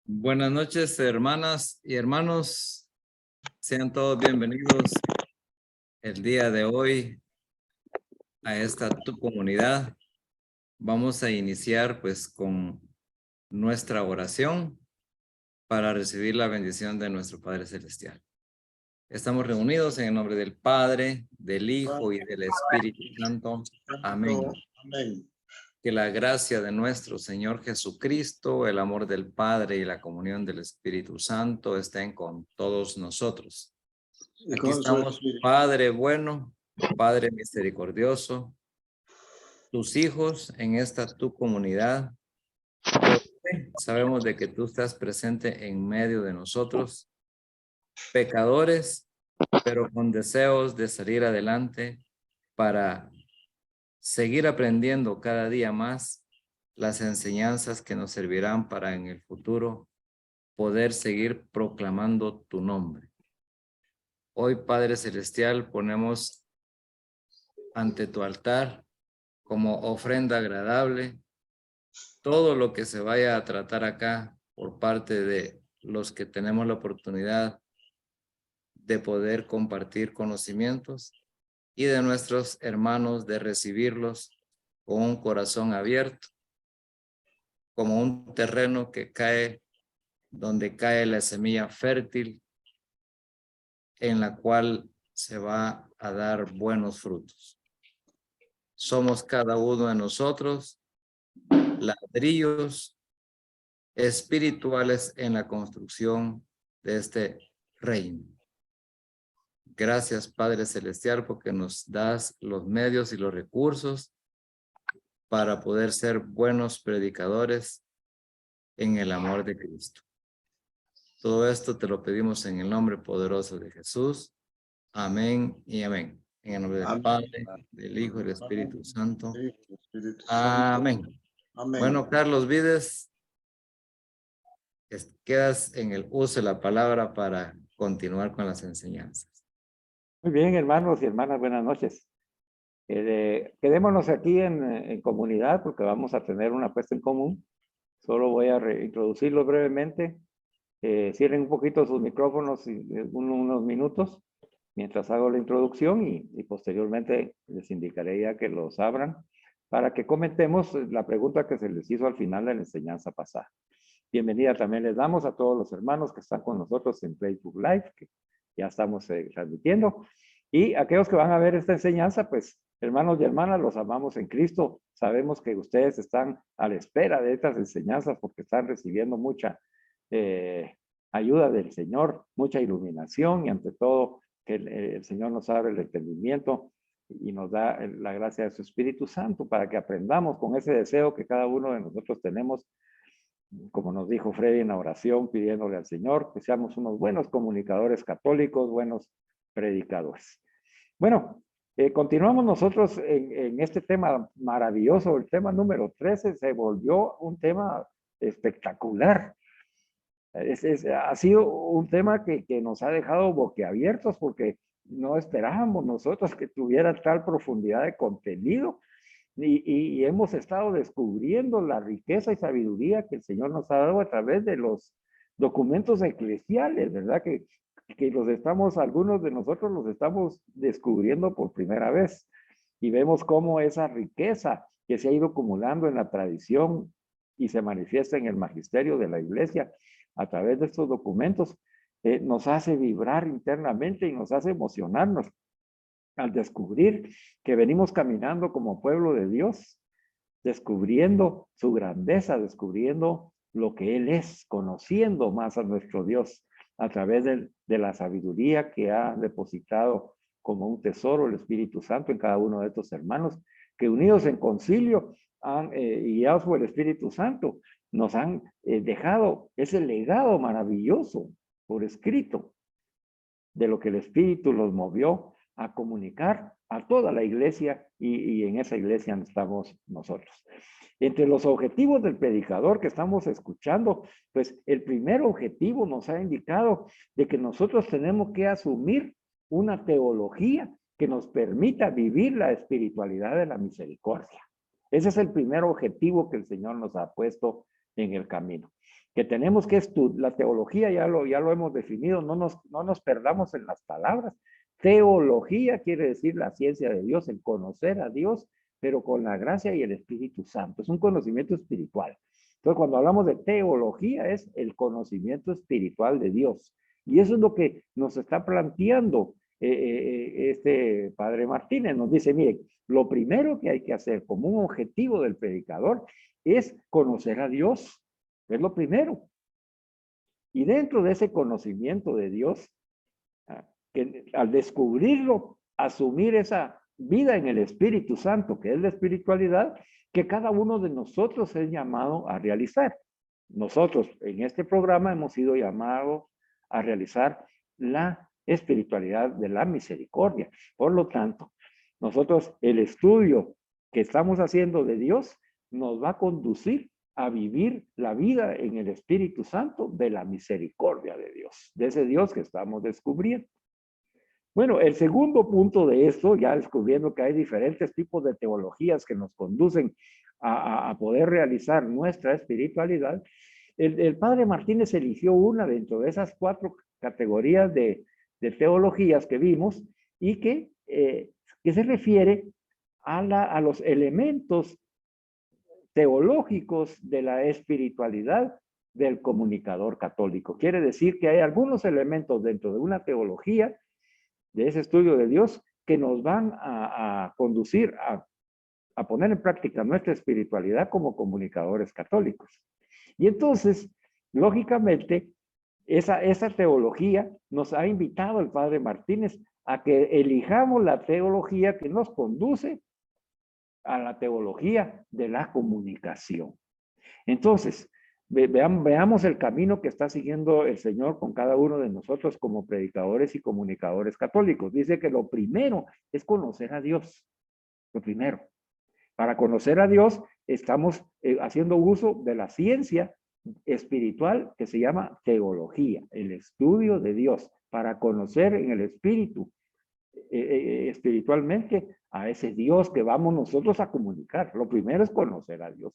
Buenas noches, hermanas y hermanos. Sean todos bienvenidos el día de hoy a esta tu comunidad. Vamos a iniciar pues con nuestra oración para recibir la bendición de nuestro Padre Celestial. Estamos reunidos en el nombre del Padre, del Hijo y del Espíritu Santo. Amén. Amén. Que la gracia de nuestro Señor Jesucristo, el amor del Padre y la comunión del Espíritu Santo estén con todos nosotros. Aquí estamos, Padre bueno, Padre misericordioso, tus hijos en esta tu comunidad. Sabemos de que tú estás presente en medio de nosotros, pecadores, pero con deseos de salir adelante para seguir aprendiendo cada día más las enseñanzas que nos servirán para en el futuro poder seguir proclamando tu nombre. Hoy, Padre Celestial, ponemos ante tu altar como ofrenda agradable todo lo que se vaya a tratar acá por parte de los que tenemos la oportunidad de poder compartir conocimientos y de nuestros hermanos de recibirlos con un corazón abierto, como un terreno que cae donde cae la semilla fértil en la cual se va a dar buenos frutos. Somos cada uno de nosotros ladrillos espirituales en la construcción de este reino. Gracias, Padre Celestial, porque nos das los medios y los recursos para poder ser buenos predicadores en el amor de Cristo. Todo esto te lo pedimos en el nombre poderoso de Jesús. Amén y amén. En el nombre del Padre, del Hijo y del Espíritu Santo. Amén. Bueno, Carlos Vides, quedas en el uso de la palabra para continuar con las enseñanzas. Muy bien, hermanos y hermanas, buenas noches. Quedémonos aquí en comunidad porque vamos a tener una puesta en común. Solo voy a introducirlo brevemente. Cierren un poquito sus micrófonos unos minutos mientras hago la introducción y posteriormente les indicaré ya que los abran para que comentemos la pregunta que se les hizo al final de la enseñanza pasada. Bienvenida también les damos a todos los hermanos que están con nosotros en Facebook Live, que ya estamos transmitiendo. Y aquellos que van a ver esta enseñanza, pues hermanos y hermanas, los amamos en Cristo. Sabemos que ustedes están a la espera de estas enseñanzas porque están recibiendo mucha ayuda del Señor, mucha iluminación y ante todo que el Señor nos abre el entendimiento y nos da la gracia de su Espíritu Santo para que aprendamos con ese deseo que cada uno de nosotros tenemos, como nos dijo Freddy en la oración, pidiéndole al Señor que seamos unos buenos comunicadores católicos, buenos predicadores. Bueno, continuamos nosotros en este tema maravilloso. El tema número 13 se volvió un tema espectacular. Ha sido un tema que nos ha dejado boquiabiertos porque no esperábamos nosotros que tuviera tal profundidad de contenido y hemos estado descubriendo la riqueza y sabiduría que el Señor nos ha dado a través de los documentos eclesiales, ¿verdad? Que algunos de nosotros los estamos descubriendo por primera vez y vemos cómo esa riqueza que se ha ido acumulando en la tradición y se manifiesta en el magisterio de la iglesia a través de estos documentos, nos hace vibrar internamente y nos hace emocionarnos al descubrir que venimos caminando como pueblo de Dios, descubriendo su grandeza, descubriendo lo que Él es, conociendo más a nuestro Dios a través de la sabiduría que ha depositado como un tesoro el Espíritu Santo en cada uno de estos hermanos, que unidos en concilio, guiados por el Espíritu Santo, nos han dejado ese legado maravilloso por escrito de lo que el Espíritu los movió a comunicar a toda la iglesia y en esa iglesia estamos nosotros. Entre los objetivos del predicador que estamos escuchando, pues el primer objetivo nos ha indicado de que nosotros tenemos que asumir una teología que nos permita vivir la espiritualidad de la misericordia. Ese es el primer objetivo que el Señor nos ha puesto en el camino. Que tenemos que estudiar, la teología ya lo hemos definido, no nos perdamos en las palabras. Teología quiere decir la ciencia de Dios, el conocer a Dios, pero con la gracia y el Espíritu Santo. Es un conocimiento espiritual. Entonces, cuando hablamos de teología, es el conocimiento espiritual de Dios. Y eso es lo que nos está planteando este padre Martínez. Nos dice, mire, lo primero que hay que hacer como un objetivo del predicador es conocer a Dios. Es lo primero. Y dentro de ese conocimiento de Dios, que al descubrirlo, asumir esa vida en el Espíritu Santo, que es la espiritualidad, que cada uno de nosotros es llamado a realizar. Nosotros en este programa hemos sido llamados a realizar la espiritualidad de la misericordia. Por lo tanto, nosotros el estudio que estamos haciendo de Dios nos va a conducir a vivir la vida en el Espíritu Santo de la misericordia de Dios, de ese Dios que estamos descubriendo. Bueno, el segundo punto de esto, ya descubriendo que hay diferentes tipos de teologías que nos conducen a poder realizar nuestra espiritualidad, el padre Martínez eligió una dentro de esas 4 categorías de teologías que vimos y que se refiere a los elementos teológicos de la espiritualidad del comunicador católico. Quiere decir que hay algunos elementos dentro de una teología, de ese estudio de Dios, que nos van a conducir a poner en práctica nuestra espiritualidad como comunicadores católicos. Y entonces, lógicamente, esa teología nos ha invitado el padre Martínez a que elijamos la teología que nos conduce a la teología de la comunicación. Entonces, veamos el camino que está siguiendo el Señor con cada uno de nosotros como predicadores y comunicadores católicos. Dice que lo primero es conocer a Dios. Lo primero. Para conocer a Dios estamos haciendo uso de la ciencia espiritual que se llama teología, el estudio de Dios, para conocer en el espíritu, espiritualmente, a ese Dios que vamos nosotros a comunicar. Lo primero es conocer a Dios.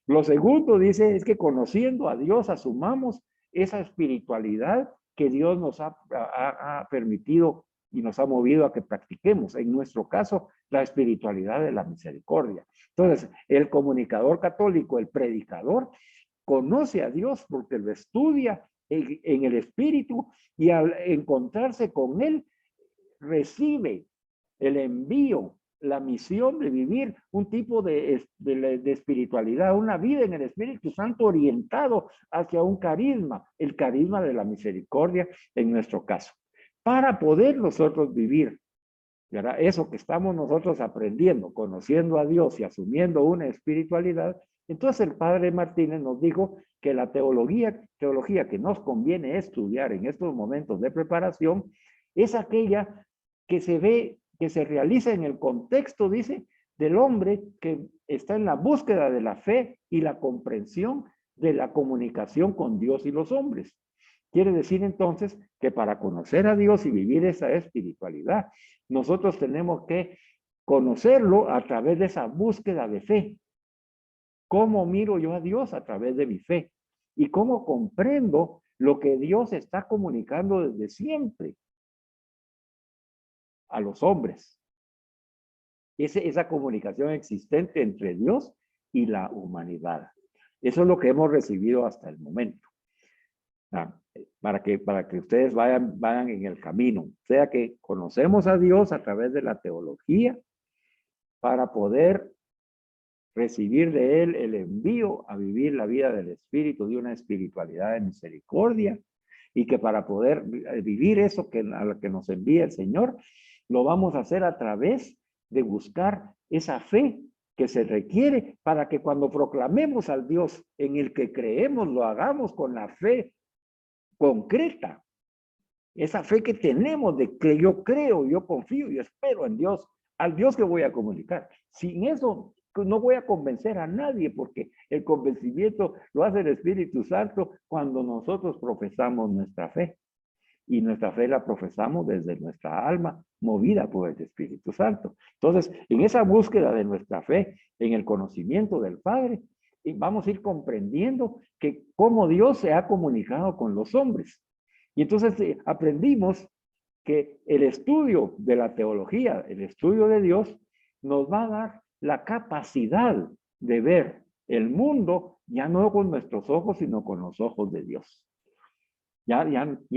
Lo segundo, dice, es que conociendo a Dios asumamos esa espiritualidad que Dios nos ha permitido y nos ha movido a que practiquemos. En nuestro caso, la espiritualidad de la misericordia. Entonces, el comunicador católico, el predicador, conoce a Dios porque lo estudia en el espíritu y al encontrarse con él, recibe el envío, la misión de vivir un tipo de espiritualidad, una vida en el Espíritu Santo orientado hacia un carisma, el carisma de la misericordia en nuestro caso. Para poder nosotros vivir, ¿verdad? Eso que estamos nosotros aprendiendo, conociendo a Dios y asumiendo una espiritualidad, entonces el padre Martínez nos dijo que la teología que nos conviene estudiar en estos momentos de preparación es aquella que se realiza en el contexto, dice, del hombre que está en la búsqueda de la fe y la comprensión de la comunicación con Dios y los hombres. Quiere decir entonces que para conocer a Dios y vivir esa espiritualidad, nosotros tenemos que conocerlo a través de esa búsqueda de fe. ¿Cómo miro yo a Dios? A través de mi fe. ¿Y cómo comprendo lo que Dios está comunicando desde siempre a los hombres? Esa comunicación existente entre Dios y la humanidad. Eso es lo que hemos recibido hasta el momento. Para que ustedes vayan en el camino. O sea que conocemos a Dios a través de la teología para poder recibir de Él el envío a vivir la vida del Espíritu, de una espiritualidad de misericordia, y que para poder vivir eso a lo que nos envía el Señor, lo vamos a hacer a través de buscar esa fe que se requiere para que cuando proclamemos al Dios en el que creemos, lo hagamos con la fe concreta. Esa fe que tenemos de que yo creo, yo confío y espero en Dios, al Dios que voy a comunicar. Sin eso no voy a convencer a nadie, porque el convencimiento lo hace el Espíritu Santo cuando nosotros profesamos nuestra fe. y nuestra fe la profesamos desde nuestra alma, movida por el Espíritu Santo. Entonces, en esa búsqueda de nuestra fe, en el conocimiento del Padre, y vamos a ir comprendiendo que cómo Dios se ha comunicado con los hombres. Y entonces aprendimos que el estudio de la teología, el estudio de Dios, nos va a dar la capacidad de ver el mundo ya no con nuestros ojos, sino con los ojos de Dios. Ya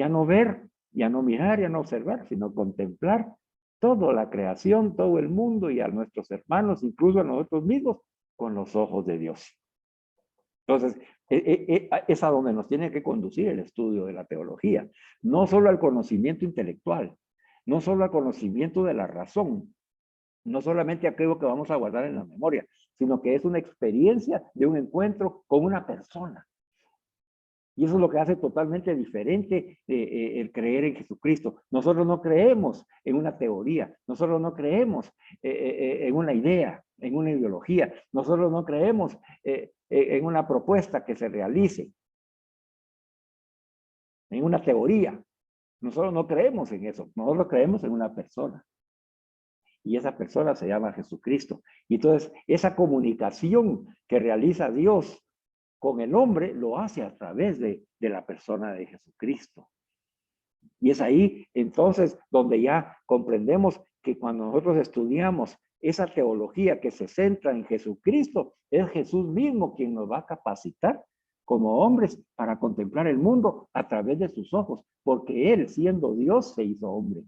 no ver, ya no mirar, ya no observar, sino contemplar toda la creación, todo el mundo y a nuestros hermanos, incluso a nosotros mismos, con los ojos de Dios. Entonces, es a donde nos tiene que conducir el estudio de la teología. No solo al conocimiento intelectual, no solo al conocimiento de la razón, no solamente aquello que vamos a guardar en la memoria, sino que es una experiencia de un encuentro con una persona. Y eso es lo que hace totalmente diferente el creer en Jesucristo. Nosotros no creemos en una teoría, nosotros no creemos en una idea, en una ideología, nosotros no creemos en una propuesta que se realice, en una teoría. Nosotros no creemos en eso, nosotros creemos en una persona. Y esa persona se llama Jesucristo. Y entonces, esa comunicación que realiza Dios con el hombre lo hace a través de la persona de Jesucristo. Y es ahí entonces donde ya comprendemos que cuando nosotros estudiamos esa teología que se centra en Jesucristo, es Jesús mismo quien nos va a capacitar como hombres para contemplar el mundo a través de sus ojos, porque Él, siendo Dios, se hizo hombre.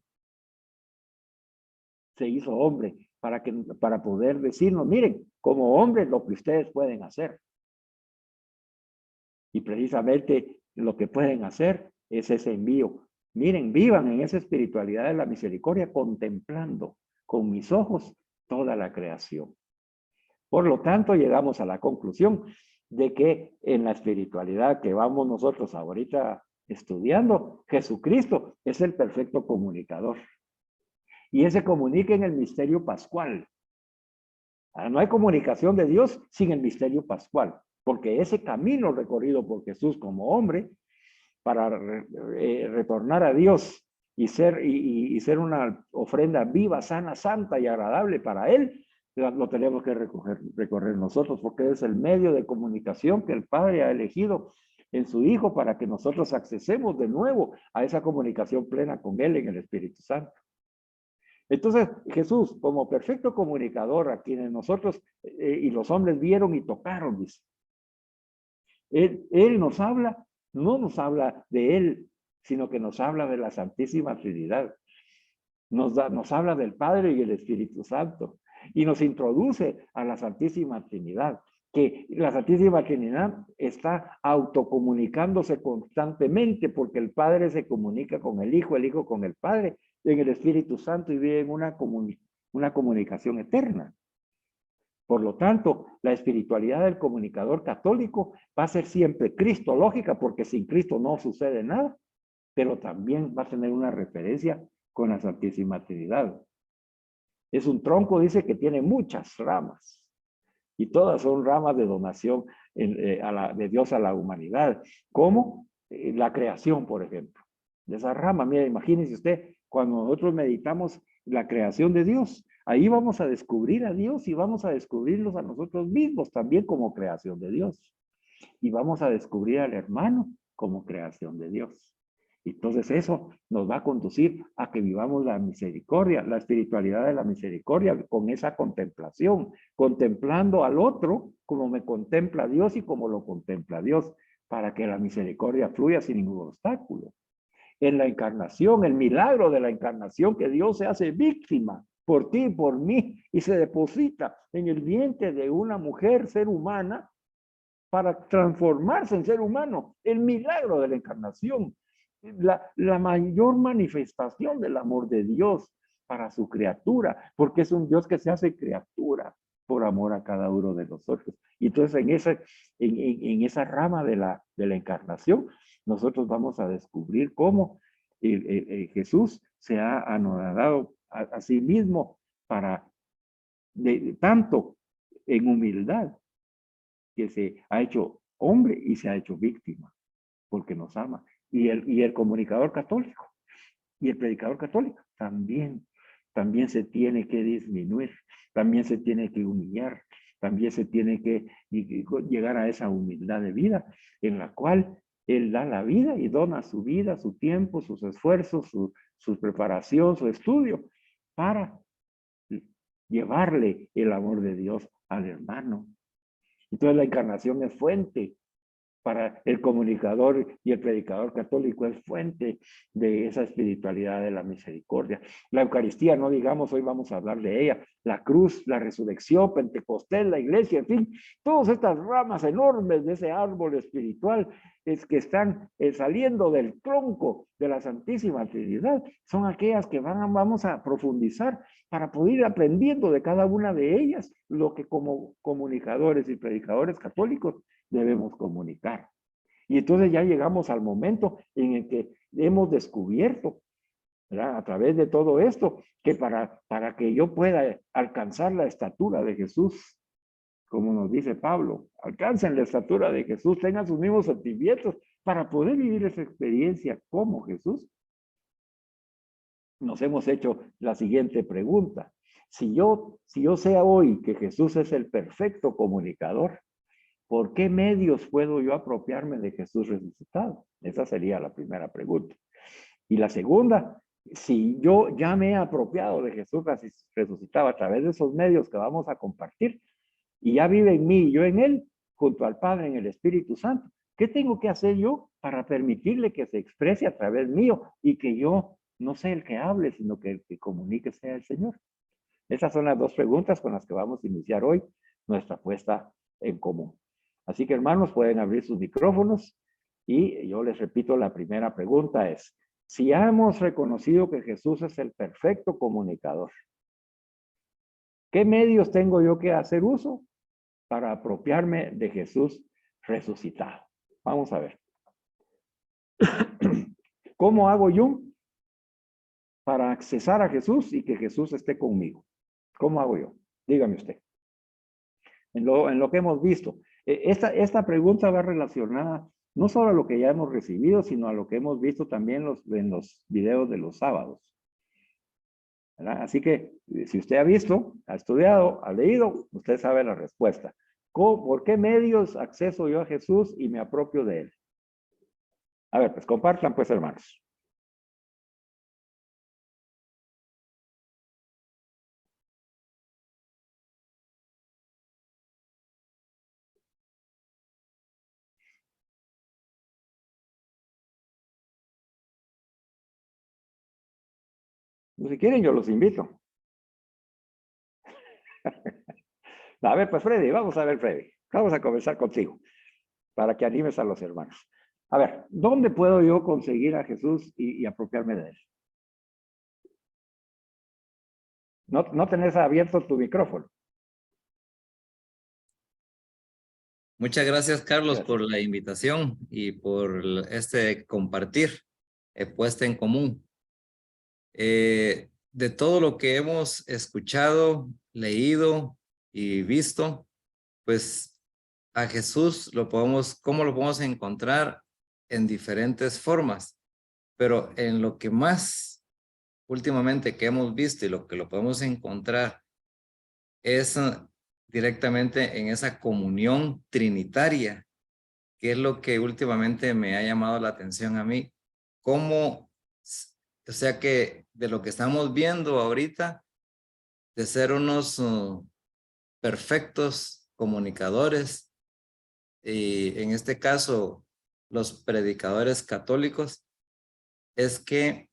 Se hizo hombre para poder decirnos, miren, como hombres lo que ustedes pueden hacer. Y precisamente lo que pueden hacer es ese envío. Miren, vivan en esa espiritualidad de la misericordia, contemplando con mis ojos toda la creación. Por lo tanto, llegamos a la conclusión de que en la espiritualidad que vamos nosotros ahorita estudiando, Jesucristo es el perfecto comunicador. Y ese comunica en el misterio pascual. No hay comunicación de Dios sin el misterio pascual, porque ese camino recorrido por Jesús como hombre para retornar a Dios y ser una ofrenda viva, sana, santa y agradable para Él, lo tenemos que recorrer nosotros, porque es el medio de comunicación que el Padre ha elegido en su Hijo para que nosotros accesemos de nuevo a esa comunicación plena con Él en el Espíritu Santo. Entonces, Jesús, como perfecto comunicador, a quienes nosotros y los hombres vieron y tocaron, dice. Él nos habla, no nos habla de Él, sino que nos habla de la Santísima Trinidad. Nos habla del Padre y el Espíritu Santo. Y nos introduce a la Santísima Trinidad, que la Santísima Trinidad está autocomunicándose constantemente, porque el Padre se comunica con el Hijo con el Padre, en el Espíritu Santo, y vive en una comunicación eterna. Por lo tanto, la espiritualidad del comunicador católico va a ser siempre cristológica, porque sin Cristo no sucede nada, pero también va a tener una referencia con la Santísima Trinidad. Es un tronco, dice, que tiene muchas ramas, y todas son ramas de donación de Dios a la humanidad, como la creación, por ejemplo. De esa rama, mira, imagínense usted, cuando nosotros meditamos la creación de Dios, ahí vamos a descubrir a Dios y vamos a descubrirlos a nosotros mismos también como creación de Dios. Y vamos a descubrir al hermano como creación de Dios. Entonces eso nos va a conducir a que vivamos la misericordia, la espiritualidad de la misericordia con esa contemplación, contemplando al otro como me contempla Dios y como lo contempla Dios, para que la misericordia fluya sin ningún obstáculo. En la encarnación, el milagro de la encarnación, que Dios se hace víctima por ti y por mí y se deposita en el vientre de una mujer, ser humana, para transformarse en ser humano. El milagro de la encarnación, la mayor manifestación del amor de Dios para su criatura, porque es un Dios que se hace criatura por amor a cada uno de nosotros. Y entonces en esa rama de la encarnación, nosotros vamos a descubrir cómo Jesús se ha anonadado a sí mismo para tanto en humildad, que se ha hecho hombre y se ha hecho víctima, porque nos ama. Y el comunicador católico Y el predicador católico también se tiene que disminuir, también se tiene que humillar, también se tiene que llegar a esa humildad de vida en la cual él da la vida y dona su vida, su tiempo, sus esfuerzos, su preparación, su estudio para llevarle el amor de Dios al hermano. Entonces la encarnación es fuente para el comunicador y el predicador católico, es fuente de esa espiritualidad de la misericordia. La Eucaristía, no digamos, hoy vamos a hablar de ella, la cruz, la resurrección, Pentecostés, la iglesia, en fin, todas estas ramas enormes de ese árbol espiritual es que están saliendo del tronco de la Santísima Trinidad, son aquellas que vamos a profundizar para poder ir aprendiendo de cada una de ellas lo que como comunicadores y predicadores católicos debemos comunicar. Y entonces ya llegamos al momento en el que hemos descubierto, ¿verdad? A través de todo esto, que para que yo pueda alcanzar la estatura de Jesús, como nos dice Pablo, alcancen la estatura de Jesús, tengan sus mismos sentimientos para poder vivir esa experiencia como Jesús. Nos hemos hecho la siguiente pregunta. Si yo sé hoy que Jesús es el perfecto comunicador, ¿por qué medios puedo yo apropiarme de Jesús resucitado? Esa sería la primera pregunta. Y la segunda, si yo ya me he apropiado de Jesús resucitado a través de esos medios que vamos a compartir, y ya vive en mí y yo en él, junto al Padre en el Espíritu Santo, ¿qué tengo que hacer yo para permitirle que se exprese a través mío y que yo no sea el que hable, sino que el que comunique sea el Señor? Esas son las dos preguntas con las que vamos a iniciar hoy nuestra puesta en común. Así que hermanos, pueden abrir sus micrófonos y yo les repito, la primera pregunta es, si ya hemos reconocido que Jesús es el perfecto comunicador, ¿qué medios tengo yo que hacer uso para apropiarme de Jesús resucitado? Vamos a ver. ¿Cómo hago yo para accesar a Jesús y que Jesús esté conmigo? ¿Cómo hago yo? Dígame usted. En lo que hemos visto. Esta pregunta va relacionada no solo a lo que ya hemos recibido, sino a lo que hemos visto también en los videos de los sábados. ¿Verdad? Así que si usted ha visto, ha estudiado, ha leído, usted sabe la respuesta. ¿Por qué medios acceso yo a Jesús y me apropio de él? A ver, pues compartan pues, hermanos. Si quieren, yo los invito. A ver, pues Freddy, vamos a ver, Freddy. Vamos a comenzar contigo para que animes a los hermanos. A ver, ¿dónde puedo yo conseguir a Jesús y apropiarme de él? No tenés abierto tu micrófono. Muchas gracias, Carlos, por la invitación y por este compartir puesta en común. De todo lo que hemos escuchado, leído y visto, pues a Jesús ¿cómo lo podemos encontrar? En diferentes formas, pero en lo que más últimamente que hemos visto y lo que lo podemos encontrar es directamente en esa comunión trinitaria, que es lo que últimamente me ha llamado la atención a mí. Cómo, o sea que de lo que estamos viendo ahorita, de ser unos perfectos comunicadores, y en este caso los predicadores católicos, es que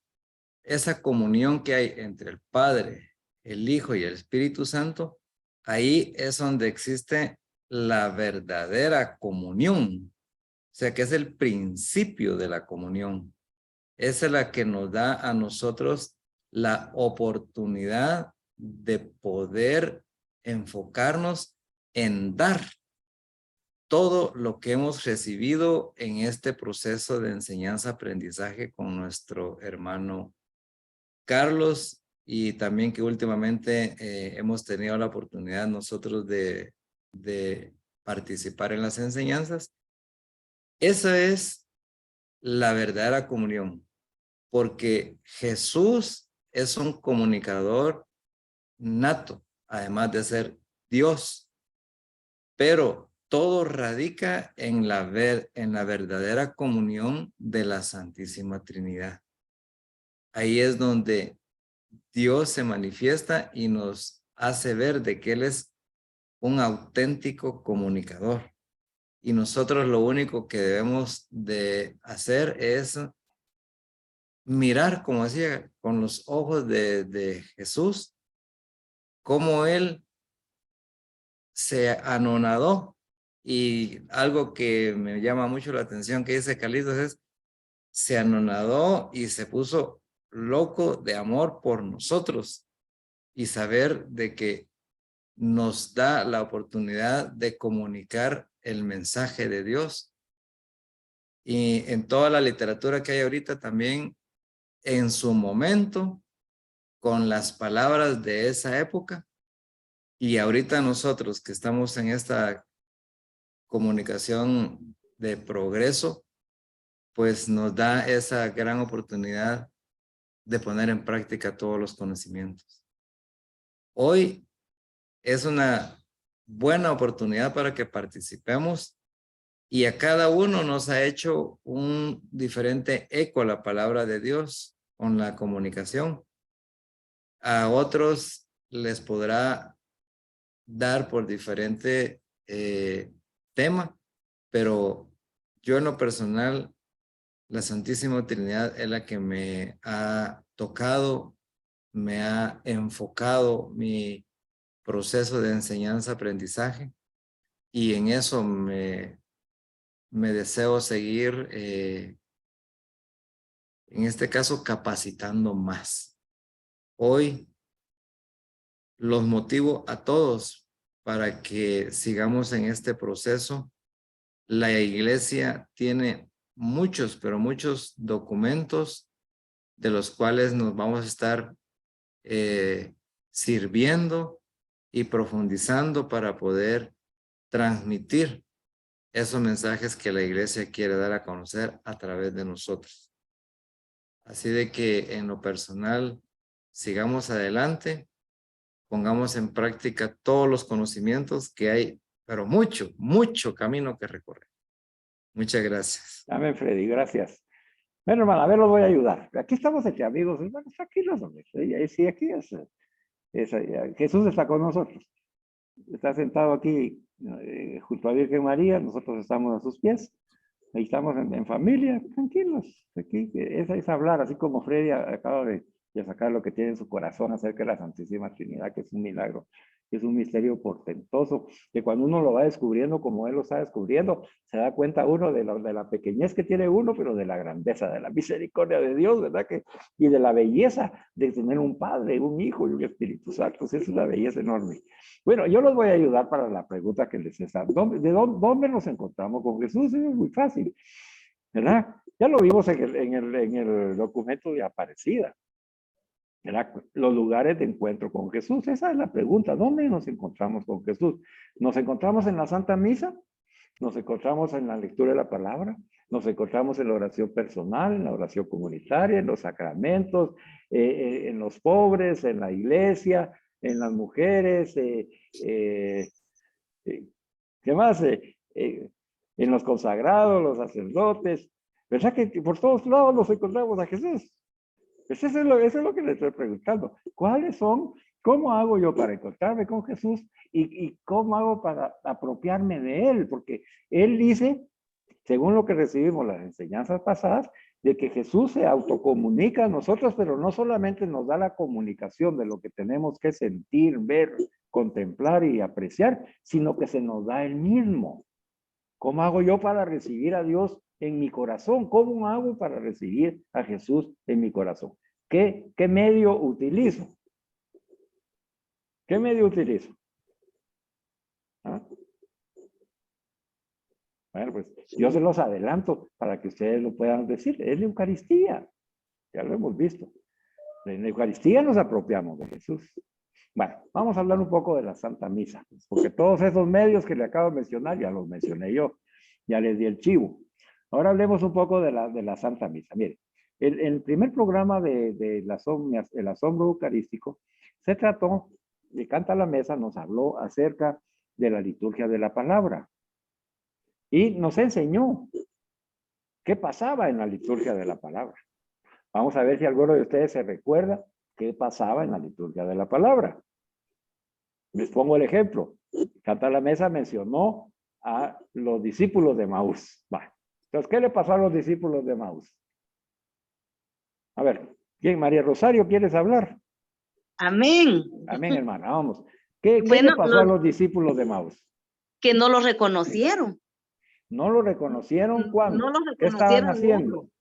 esa comunión que hay entre el Padre, el Hijo y el Espíritu Santo, ahí es donde existe la verdadera comunión. O sea que es el principio de la comunión. Esa es la que nos da a nosotros la oportunidad de poder enfocarnos en dar todo lo que hemos recibido en este proceso de enseñanza-aprendizaje con nuestro hermano Carlos, y también que últimamente hemos tenido la oportunidad nosotros de participar en las enseñanzas. Esa es la verdadera comunión. porque Jesús es un comunicador nato, además de ser Dios, pero todo radica en la verdadera comunión de la Santísima Trinidad. Ahí es donde Dios se manifiesta y nos hace ver de que Él es un auténtico comunicador. Y nosotros lo único que debemos de hacer es mirar, como decía, con los ojos de Jesús, cómo Él se anonadó. Y algo que me llama mucho la atención que dice Carlitos es, se anonadó y se puso loco de amor por nosotros y saber de que nos da la oportunidad de comunicar el mensaje de Dios. Y en toda la literatura que hay ahorita también, en su momento, con las palabras de esa época, y ahorita nosotros que estamos en esta comunicación de progreso, pues nos da esa gran oportunidad de poner en práctica todos los conocimientos. Hoy es una buena oportunidad para que participemos y a cada uno nos ha hecho un diferente eco a la palabra de Dios con la comunicación. A otros les podrá dar por diferente tema, pero yo en lo personal, la Santísima Trinidad es la que me ha tocado, me ha enfocado mi proceso de enseñanza-aprendizaje y en eso me deseo seguir, en este caso, capacitando más. Hoy los motivo a todos para que sigamos en este proceso. La iglesia tiene muchos, pero muchos documentos de los cuales nos vamos a estar sirviendo y profundizando para poder transmitir esos mensajes que la iglesia quiere dar a conocer a través de nosotros. Así de que en lo personal, sigamos adelante, pongamos en práctica todos los conocimientos que hay, pero mucho, mucho camino que recorrer. Muchas gracias. Amén, Freddy, gracias. Bueno, hermano, a ver, los voy a ayudar. Aquí estamos entre amigos, hermanos, tranquilos, hombre. Sí, aquí Jesús está con nosotros. Está sentado aquí junto a Virgen María, nosotros estamos a sus pies. Ahí estamos en familia, tranquilos. Aquí es hablar, así como Freddy acaba de sacar lo que tiene en su corazón acerca de la Santísima Trinidad, que es un milagro, que es un misterio portentoso, que cuando uno lo va descubriendo como él lo está descubriendo, se da cuenta uno de la pequeñez que tiene uno, pero de la grandeza, de la misericordia de Dios, ¿verdad? Y de la belleza de tener un Padre, un Hijo y un Espíritu Santo. Esa es una belleza enorme. Bueno, yo los voy a ayudar para la pregunta que les está. ¿Dónde nos encontramos con Jesús? Es muy fácil, ¿verdad? Ya lo vimos en el documento de Aparecida, ¿verdad? Los lugares de encuentro con Jesús. Esa es la pregunta. ¿Dónde nos encontramos con Jesús? ¿Nos encontramos en la Santa Misa? ¿Nos encontramos en la lectura de la palabra? ¿Nos encontramos en la oración personal, en la oración comunitaria, en los sacramentos, en los pobres, en la iglesia, en las mujeres? ¿Qué más? En los consagrados, los sacerdotes. ¿Verdad que por todos lados nos encontramos a Jesús? Pues eso es lo que le estoy preguntando. ¿Cuáles son? ¿Cómo hago yo para encontrarme con Jesús? ¿Y cómo hago para apropiarme de Él? Porque Él dice, según lo que recibimos las enseñanzas pasadas, de que Jesús se autocomunica a nosotros, pero no solamente nos da la comunicación de lo que tenemos que sentir, ver, contemplar y apreciar, sino que se nos da Él mismo. ¿Cómo hago yo para recibir a Dios en mi corazón? ¿Cómo hago para recibir a Jesús en mi corazón? ¿Qué medio utilizo? ¿Qué medio utilizo? ¿Ah? Bueno, pues yo se los adelanto para que ustedes lo puedan decir. Es la Eucaristía. Ya lo hemos visto. En la Eucaristía nos apropiamos de Jesús. Bueno, vamos a hablar un poco de la Santa Misa, porque todos esos medios que le acabo de mencionar ya los mencioné yo. Ya les di el chivo. Ahora hablemos un poco de la Santa Misa. Mire, El primer programa el asombro eucarístico se trató de Canta la Mesa, nos habló acerca de la liturgia de la palabra y nos enseñó qué pasaba en la liturgia de la palabra. Vamos a ver si alguno de ustedes se recuerda qué pasaba en la liturgia de la palabra. Les pongo el ejemplo. Canta la Mesa mencionó a los discípulos de Maús. Va. Entonces, ¿qué le pasó a los discípulos de Maús? A ver, ¿quién? María Rosario, ¿quieres hablar? Amén. Amén, hermana, vamos. ¿Qué le Bueno, pasó a los discípulos de Maús? que no lo reconocieron. ¿No lo reconocieron cuándo? No lo ¿Qué estaban reconocieron haciendo? ellos.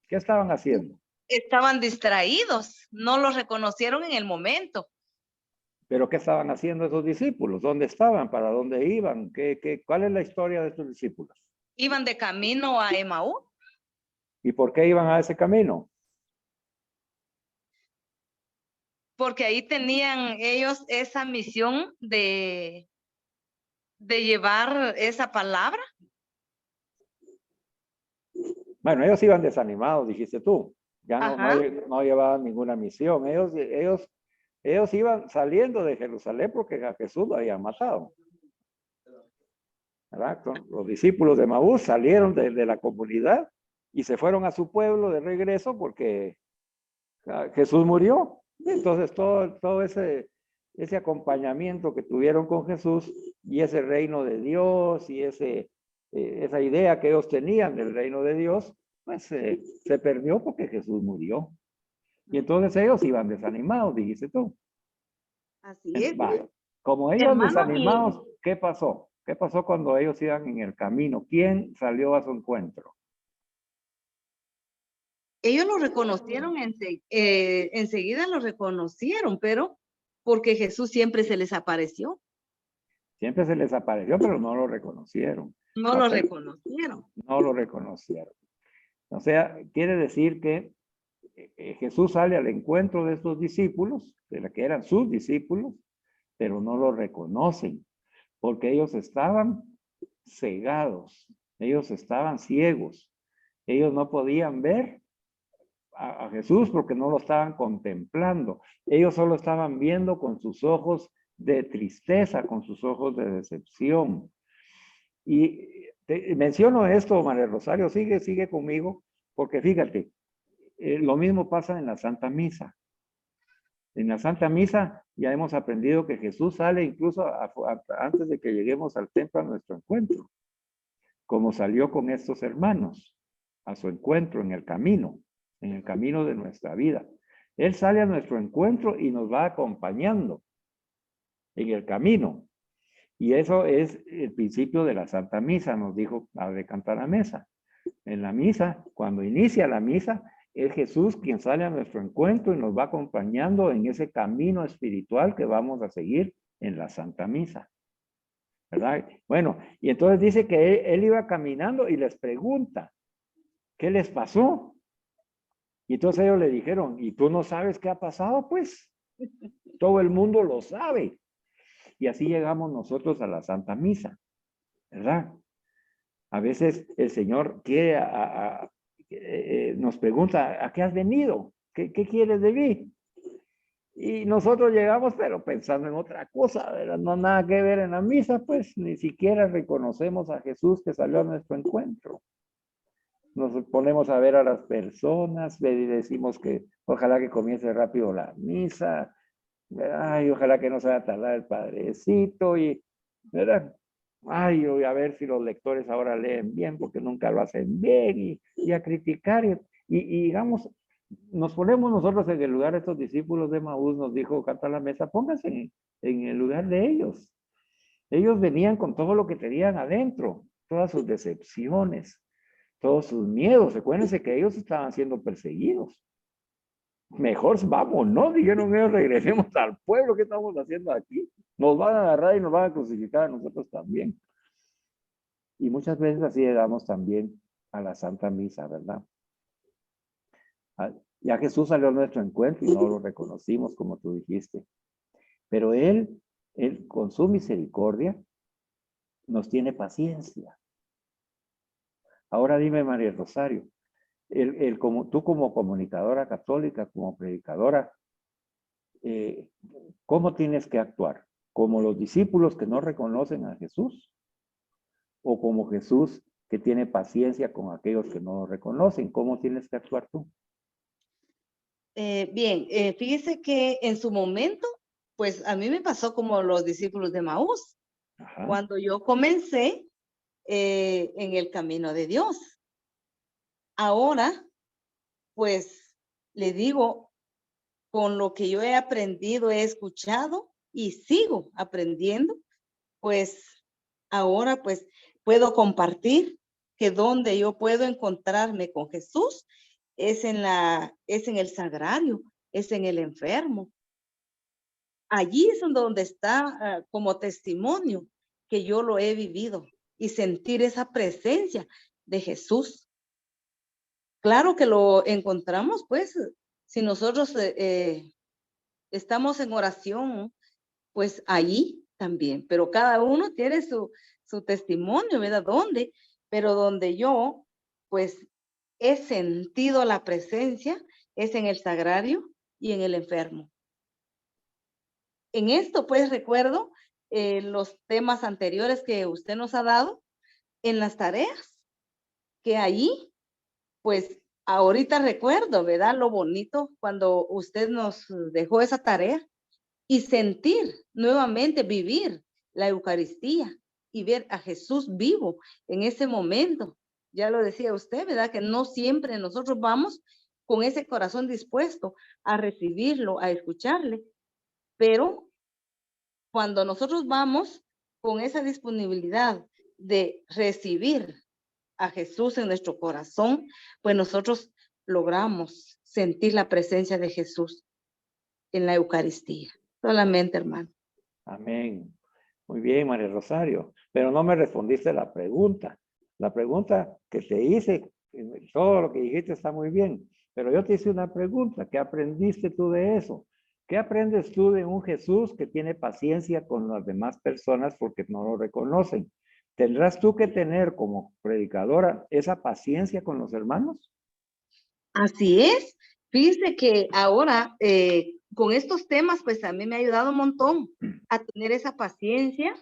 ¿Qué estaban haciendo? Estaban distraídos, no lo reconocieron en el momento. ¿Pero qué estaban haciendo esos discípulos? ¿Dónde estaban? ¿Para dónde iban? ¿Cuál es la historia de estos discípulos? Iban de camino a Emaú, ¿Y por qué iban a ese camino? porque ahí tenían ellos esa misión de llevar esa palabra. Bueno, ellos iban desanimados, dijiste tú. Ya Ajá. no llevaban ninguna misión. Ellos iban saliendo de Jerusalén porque a Jesús lo habían matado. ¿Verdad? Los discípulos de Maús salieron de la comunidad y se fueron a su pueblo de regreso porque Jesús murió. Entonces todo ese acompañamiento que tuvieron con Jesús y ese reino de Dios y esa idea que ellos tenían del reino de Dios, pues se perdió porque Jesús murió. Y entonces ellos iban desanimados, dijiste tú. Así es. Como ellos Hermanos, desanimados, ¿qué pasó? ¿Qué pasó cuando ellos iban en el camino? ¿Quién salió a su encuentro? ellos lo reconocieron, enseguida lo reconocieron, pero porque Jesús siempre se les apareció. Siempre se les apareció, pero no lo reconocieron. No lo reconocieron. No lo reconocieron. O sea, quiere decir que Jesús sale al encuentro de estos discípulos, de la que eran sus discípulos, pero no lo reconocen, porque ellos estaban cegados, ellos estaban ciegos, ellos no podían ver a Jesús porque no lo estaban contemplando, ellos solo estaban viendo con sus ojos de tristeza, con sus ojos de decepción. Y menciono esto, María Rosario, sigue conmigo, porque fíjate, lo mismo pasa en la Santa Misa. En la Santa Misa ya hemos aprendido que Jesús sale incluso antes de que lleguemos al templo a nuestro encuentro, como salió con estos hermanos a su encuentro en el camino de nuestra vida. Él sale a nuestro encuentro y nos va acompañando en el camino. Y eso es el principio de la Santa Misa, nos dijo Padre Canta la Mesa. En la misa, cuando inicia la misa, es Jesús quien sale a nuestro encuentro y nos va acompañando en ese camino espiritual que vamos a seguir en la Santa Misa. ¿Verdad? Bueno, y entonces dice que él iba caminando y les pregunta, ¿qué les pasó? Y entonces ellos le dijeron, ¿y tú no sabes qué ha pasado? Pues todo el mundo lo sabe. Y así llegamos nosotros a la Santa Misa, ¿verdad? A veces el Señor quiere nos pregunta, ¿a qué has venido? ¿Qué quieres de mí? Y nosotros llegamos, pero pensando en otra cosa, ¿verdad? No nada que ver en la misa, pues ni siquiera reconocemos a Jesús que salió a nuestro encuentro. Nos ponemos a ver a las personas y decimos que ojalá que comience rápido la misa, ay, ojalá que no se vaya a tardar el padrecito y, ¿verdad? Ay, voy a ver si los lectores ahora leen bien porque nunca lo hacen bien y a criticar y digamos, nos ponemos nosotros en el lugar de estos discípulos de Maús, nos dijo Canta la Mesa, pónganse en el lugar de ellos. Ellos venían con todo lo que tenían adentro, todas sus decepciones, todos sus miedos. Recuérdense que ellos estaban siendo perseguidos. Mejor vamos, ¿no? Dijeron ellos, regresemos al pueblo. ¿Qué estamos haciendo aquí? Nos van a agarrar y nos van a crucificar a nosotros también. Y muchas veces así llegamos también a la Santa Misa, ¿verdad? Ya Jesús salió a nuestro encuentro y no lo reconocimos, como tú dijiste. Pero Él con su misericordia, nos tiene paciencia. Ahora dime, María Rosario, como tú como comunicadora católica, como predicadora, ¿cómo tienes que actuar? ¿Como los discípulos que no reconocen a Jesús? ¿O como Jesús que tiene paciencia con aquellos que no lo reconocen? ¿Cómo tienes que actuar tú? Bien, fíjese que en su momento, pues a mí me pasó como los discípulos de Maús, Ajá. cuando yo comencé en el camino de Dios. Ahora, pues le digo, con lo que yo he aprendido, he escuchado y sigo aprendiendo, pues ahora pues puedo compartir que donde yo puedo encontrarme con Jesús es en el sagrario, es en el enfermo. Allí es donde está como testimonio que yo lo he vivido y sentir esa presencia de Jesús. Claro que lo encontramos, pues, si nosotros estamos en oración, pues allí también, pero cada uno tiene su testimonio, ¿verdad? ¿Dónde? Pero donde yo, pues, he sentido la presencia es en el sagrario y en el enfermo. En esto, pues, recuerdo los temas anteriores que usted nos ha dado en las tareas, que allí, pues, ahorita recuerdo, ¿verdad? Lo bonito cuando usted nos dejó esa tarea y sentir nuevamente, vivir la Eucaristía y ver a Jesús vivo en ese momento. Ya lo decía usted, ¿verdad? Que no siempre nosotros vamos con ese corazón dispuesto a recibirlo, a escucharle, pero cuando nosotros vamos con esa disponibilidad de recibir a Jesús en nuestro corazón, pues nosotros logramos sentir la presencia de Jesús en la Eucaristía. Solamente, hermano. Amén. Muy bien, María Rosario. Pero no me respondiste la pregunta. La pregunta que te hice, todo lo que dijiste está muy bien. Pero yo te hice una pregunta. ¿Qué aprendiste tú de eso? ¿Qué aprendes tú de un Jesús que tiene paciencia con las demás personas porque no lo reconocen? ¿Tendrás tú que tener como predicadora esa paciencia con los hermanos? Así es. Fíjese que ahora con estos temas, pues a mí me ha ayudado un montón a tener esa paciencia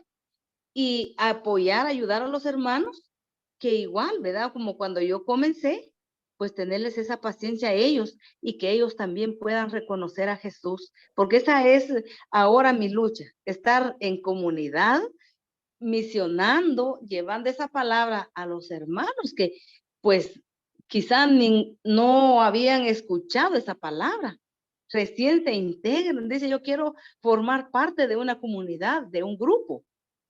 y a apoyar, ayudar a los hermanos, que igual, ¿verdad? Como cuando yo comencé, pues tenerles esa paciencia a ellos y que ellos también puedan reconocer a Jesús, porque esa es ahora mi lucha, estar en comunidad, misionando, llevando esa palabra a los hermanos que pues quizá no habían escuchado esa palabra. Recién se integran, dice, yo quiero formar parte de una comunidad, de un grupo.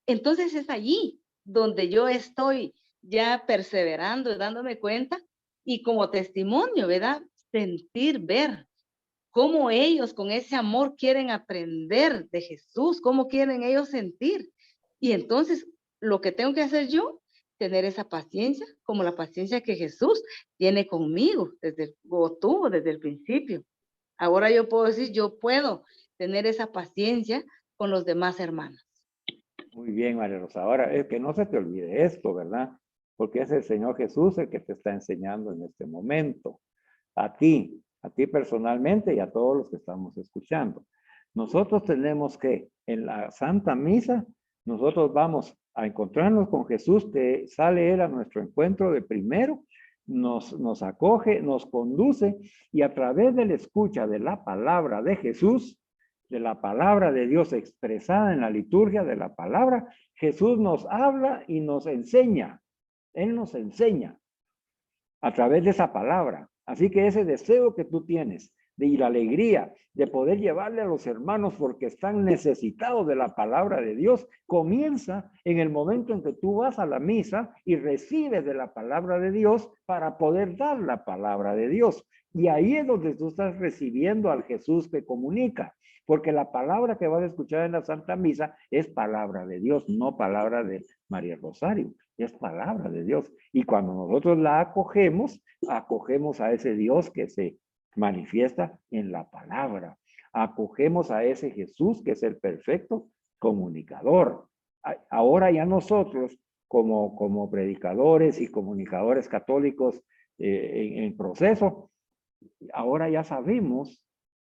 Entonces es allí donde yo estoy ya perseverando, dándome cuenta y como testimonio, ¿verdad? Sentir, ver cómo ellos con ese amor quieren aprender de Jesús, cómo quieren ellos sentir. Y entonces lo que tengo que hacer yo, tener esa paciencia, como la paciencia que Jesús tiene conmigo, o tuvo desde el principio. Ahora yo puedo decir, yo puedo tener esa paciencia con los demás hermanos. Muy bien, María Rosa. Ahora, es que no se te olvide esto, ¿verdad? Porque es el Señor Jesús el que te está enseñando en este momento. A ti personalmente y a todos los que estamos escuchando. Nosotros tenemos que, en la Santa Misa, nosotros vamos a encontrarnos con Jesús, que sale Él a nuestro encuentro de primero, nos acoge, nos conduce, y a través de la escucha de la palabra de Jesús, de la palabra de Dios expresada en la liturgia de la palabra, Jesús nos habla y nos enseña. Él nos enseña a través de esa palabra. Así que ese deseo que tú tienes y la alegría de poder llevarle a los hermanos porque están necesitados de la palabra de Dios, comienza en el momento en que tú vas a la misa y recibes de la palabra de Dios para poder dar la palabra de Dios. Y ahí es donde tú estás recibiendo al Jesús que comunica, porque la palabra que vas a escuchar en la Santa Misa es palabra de Dios, no palabra de María Rosario, es palabra de Dios. Y cuando nosotros la acogemos, acogemos a ese Dios que se manifiesta en la palabra. Acogemos a ese Jesús que es el perfecto comunicador. Ahora ya nosotros, como predicadores y comunicadores católicos, en proceso. Ahora ya sabemos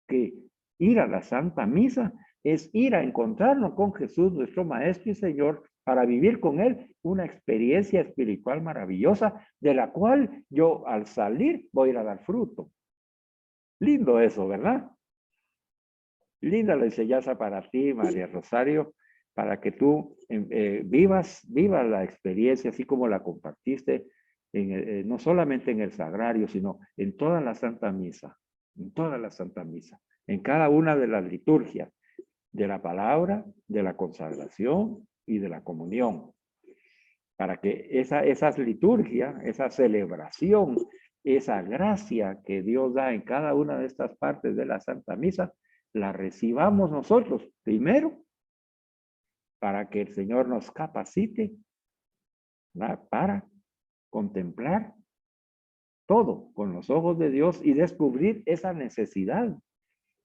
que ir a la Santa Misa es ir a encontrarnos con Jesús, nuestro Maestro y Señor, para vivir con Él una experiencia espiritual maravillosa, de la cual yo al salir voy a ir a dar fruto. Lindo eso, ¿verdad? Linda la enseñanza para ti, María Rosario, para que tú vivas la experiencia así como la compartiste, no solamente en el sagrario, sino en toda la Santa Misa, en toda la Santa Misa, en cada una de las liturgias, de la palabra, de la consagración y de la comunión, para que esas liturgias, esa celebración, esa gracia que Dios da en cada una de estas partes de la Santa Misa, la recibamos nosotros primero, para que el Señor nos capacite, ¿verdad?, para contemplar todo con los ojos de Dios y descubrir esa necesidad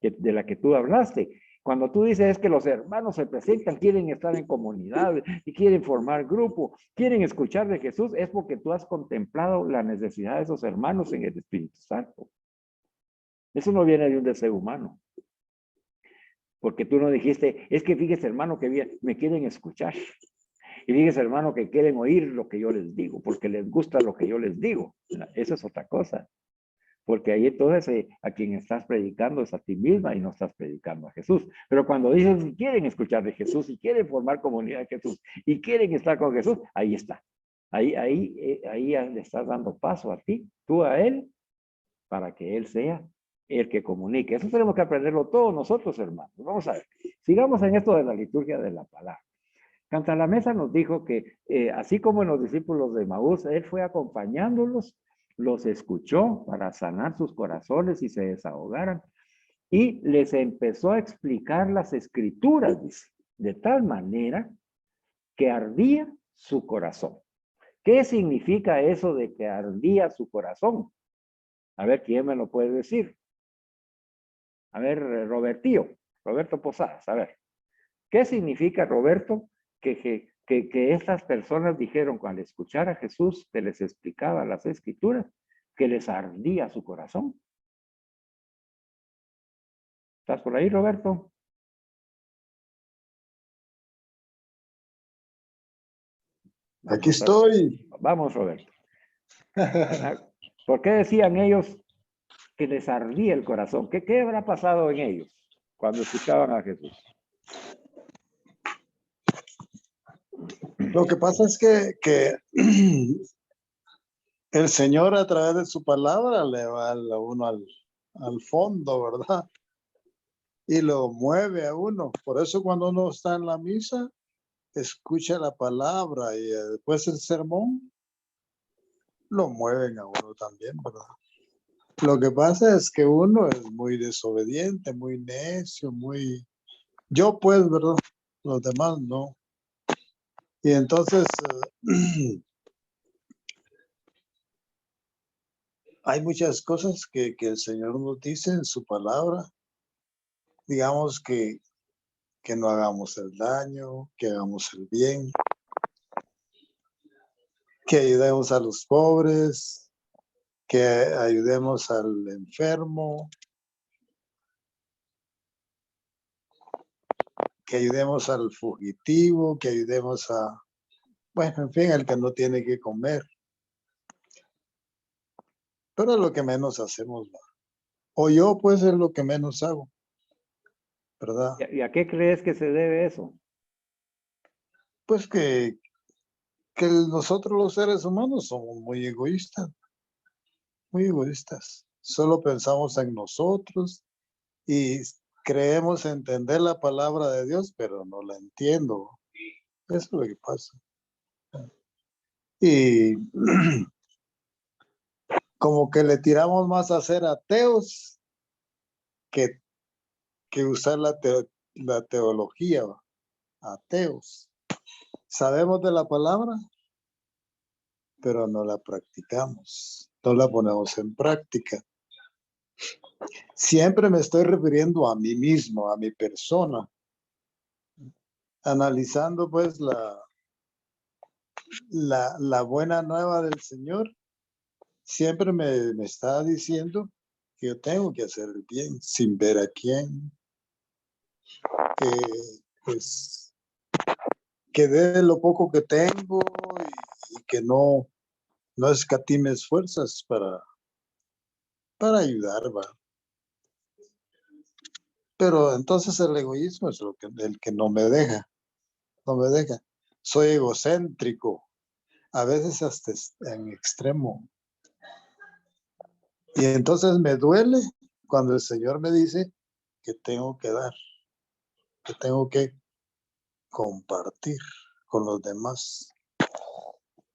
de la que tú hablaste. Cuando tú dices es que los hermanos se presentan, quieren estar en comunidad y quieren formar grupo, quieren escuchar de Jesús, es porque tú has contemplado la necesidad de esos hermanos en el Espíritu Santo. Eso no viene de un deseo humano. Porque tú no dijiste, es que fíjese hermano que me quieren escuchar. Y fíjese hermano que quieren oír lo que yo les digo, porque les gusta lo que yo les digo. Eso es otra cosa. Porque ahí entonces a quien estás predicando es a ti misma y no estás predicando a Jesús. Pero cuando dices que quieren escuchar de Jesús y quieren formar comunidad de Jesús y quieren estar con Jesús, ahí está. Ahí le estás dando paso a ti, tú a Él, para que Él sea el que comunique. Eso tenemos que aprenderlo todos nosotros, hermanos. Vamos a ver. Sigamos en esto de la liturgia de la palabra. Cantalamesa nos dijo que así como en los discípulos de Maús, Él fue acompañándolos, los escuchó para sanar sus corazones y se desahogaran, y les empezó a explicar las escrituras, dice, de tal manera que ardía su corazón. ¿Qué significa eso de que ardía su corazón? A ver, ¿quién me lo puede decir? A ver, Roberto Posadas, a ver. ¿Qué significa, Roberto, que estas personas dijeron al escuchar a Jesús que les explicaba las escrituras, que les ardía su corazón? ¿Estás por ahí, Roberto? Aquí estoy. Vamos, Roberto. ¿Por qué decían ellos que les ardía el corazón? ¿Qué habrá pasado en ellos cuando escuchaban a Jesús? Lo que pasa es que el Señor a través de su palabra le va a uno al fondo, ¿verdad? Y lo mueve a uno. Por eso cuando uno está en la misa, escucha la palabra y después el sermón, lo mueven a uno también, ¿verdad? Lo que pasa es que uno es muy desobediente, muy necio, yo pues, ¿verdad? Los demás no. Y entonces hay muchas cosas que el Señor nos dice en su palabra. Digamos que no hagamos el daño, que hagamos el bien, que ayudemos a los pobres, que ayudemos al enfermo, que ayudemos al fugitivo, que ayudemos bueno, en fin, al que no tiene que comer. Pero es lo que menos hacemos, ¿verdad? O yo, pues, es lo que menos hago, ¿verdad? ¿Y a qué crees que se debe eso? Pues que nosotros los seres humanos somos muy egoístas. Muy egoístas. Solo pensamos en nosotros y creemos entender la palabra de Dios, pero no la entiendo. Eso es lo que pasa. Y como que le tiramos más a ser ateos que usar la teología. Ateos. Sabemos de la palabra, pero no la practicamos. No la ponemos en práctica. Siempre me estoy refiriendo a mí mismo, a mi persona, analizando pues la buena nueva del Señor. siempre me está diciendo que yo tengo que hacer el bien sin ver a quién, que pues que dé lo poco que tengo y que no escatime esfuerzos para ayudar, va. Pero entonces el egoísmo es el que no me deja. Soy egocéntrico, a veces hasta en extremo. Y entonces me duele cuando el Señor me dice que tengo que dar, que tengo que compartir con los demás.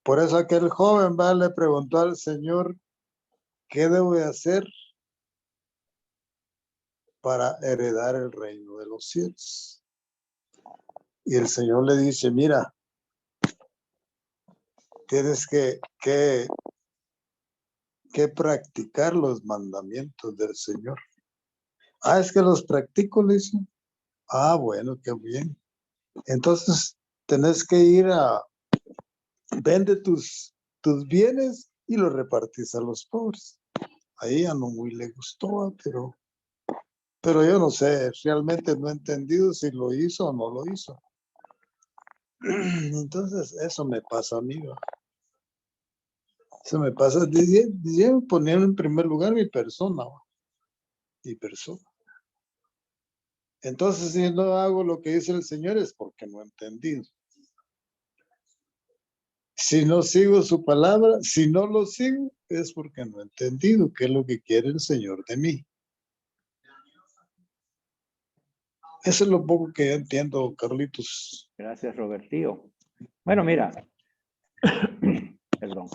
Por eso aquel joven le preguntó al Señor, ¿qué debo de hacer para heredar el reino de los cielos? Y el Señor le dice, mira, tienes que practicar los mandamientos del Señor. Ah, es que los practico, le dice. Ah, bueno, qué bien. Entonces, tenés que ir vende tus bienes y los repartís a los pobres. A ella no muy le gustó, pero yo no sé, realmente no he entendido si lo hizo o no lo hizo. Entonces, eso me pasa a mí, ¿va? Eso me pasa, poniendo en primer lugar mi persona, ¿va? Mi persona. Entonces, si no hago lo que dice el Señor es porque no he entendido. Si no sigo su palabra, si no lo sigo, es porque no he entendido qué es lo que quiere el Señor de mí. Eso es lo poco que yo entiendo, Carlitos. Gracias, Robertío. Bueno, mira, perdón.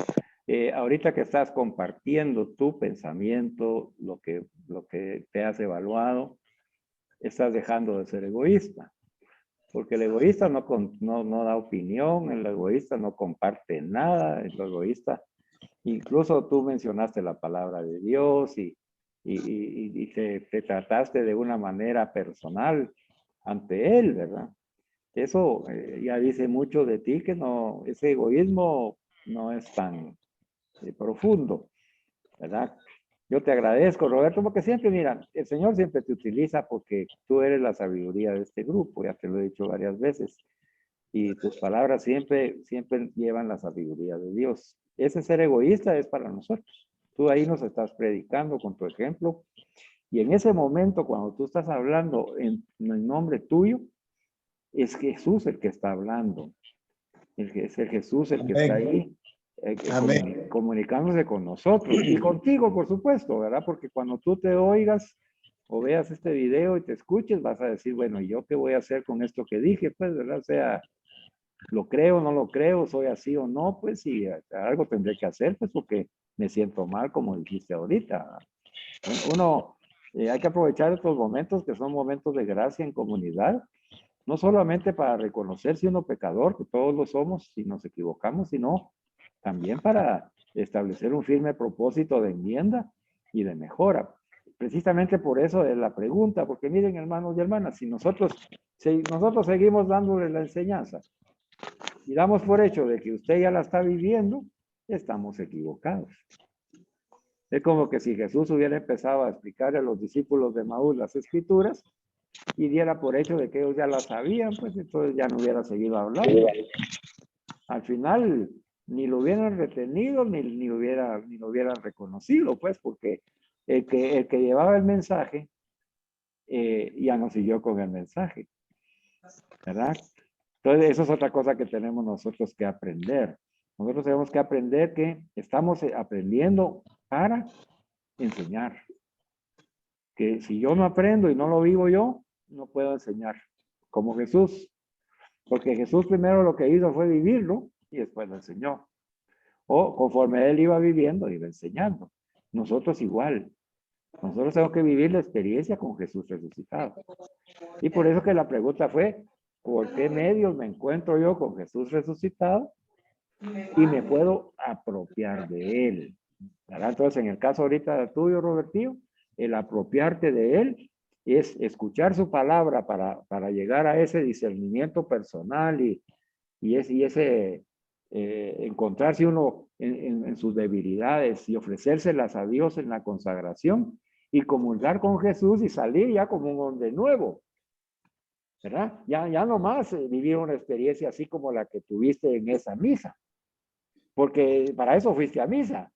Ahorita que estás compartiendo tu pensamiento, lo que te has evaluado, estás dejando de ser egoísta. Porque el egoísta no da opinión, el egoísta no comparte nada, el egoísta, incluso tú mencionaste la palabra de Dios y te trataste de una manera personal ante Él, ¿verdad? Eso ya dice mucho de ti, que no, ese egoísmo no es tan profundo, ¿verdad? Yo te agradezco, Roberto, porque siempre, mira, el Señor siempre te utiliza porque tú eres la sabiduría de este grupo, ya te lo he dicho varias veces, y tus palabras siempre llevan la sabiduría de Dios. Ese ser egoísta es para nosotros. Tú ahí nos estás predicando con tu ejemplo, y en ese momento, cuando tú estás hablando en nombre tuyo, es Jesús el que está hablando. Es el Jesús el que está ahí comunicándose con nosotros y contigo, por supuesto, ¿verdad? Porque cuando tú te oigas o veas este video y te escuches, vas a decir, bueno, ¿yo qué voy a hacer con esto que dije? Pues, ¿verdad? O sea, ¿lo creo, no lo creo? ¿Soy así o no? Pues, si algo tendré que hacer, pues, porque me siento mal, como dijiste ahorita. Hay que aprovechar estos momentos que son momentos de gracia en comunidad, no solamente para reconocerse uno pecador, que todos lo somos si nos equivocamos, sino también para establecer un firme propósito de enmienda y de mejora. Precisamente por eso es la pregunta, porque miren, hermanos y hermanas, si nosotros seguimos dándole la enseñanza y damos por hecho de que usted ya la está viviendo, estamos equivocados. Es como que si Jesús hubiera empezado a explicar a los discípulos de Maús las escrituras y diera por hecho de que ellos ya las sabían, pues entonces ya no hubiera seguido hablando. Al final, ni lo hubieran retenido, ni lo hubieran reconocido, pues, porque el que llevaba el mensaje ya no siguió con el mensaje, ¿verdad? Entonces, eso es otra cosa que tenemos nosotros que aprender. Nosotros tenemos que aprender que estamos aprendiendo para enseñar. Que si yo no aprendo y no lo vivo yo, no puedo enseñar. Como Jesús. Porque Jesús primero lo que hizo fue vivirlo y después lo enseñó. O conforme él iba viviendo, iba enseñando. Nosotros igual. Nosotros tenemos que vivir la experiencia con Jesús resucitado. Y por eso que la pregunta fue, ¿por qué medios me encuentro yo con Jesús resucitado? Y me puedo apropiar de él. ¿Verdad? Entonces, en el caso ahorita tuyo, Robertío, el apropiarte de él es escuchar su palabra para llegar a ese discernimiento personal y ese encontrarse uno en sus debilidades y ofrecérselas a Dios en la consagración y comulgar con Jesús y salir ya como un hombre nuevo, ¿verdad? Ya nomás vivir una experiencia así como la que tuviste en esa misa, porque para eso fuiste a misa.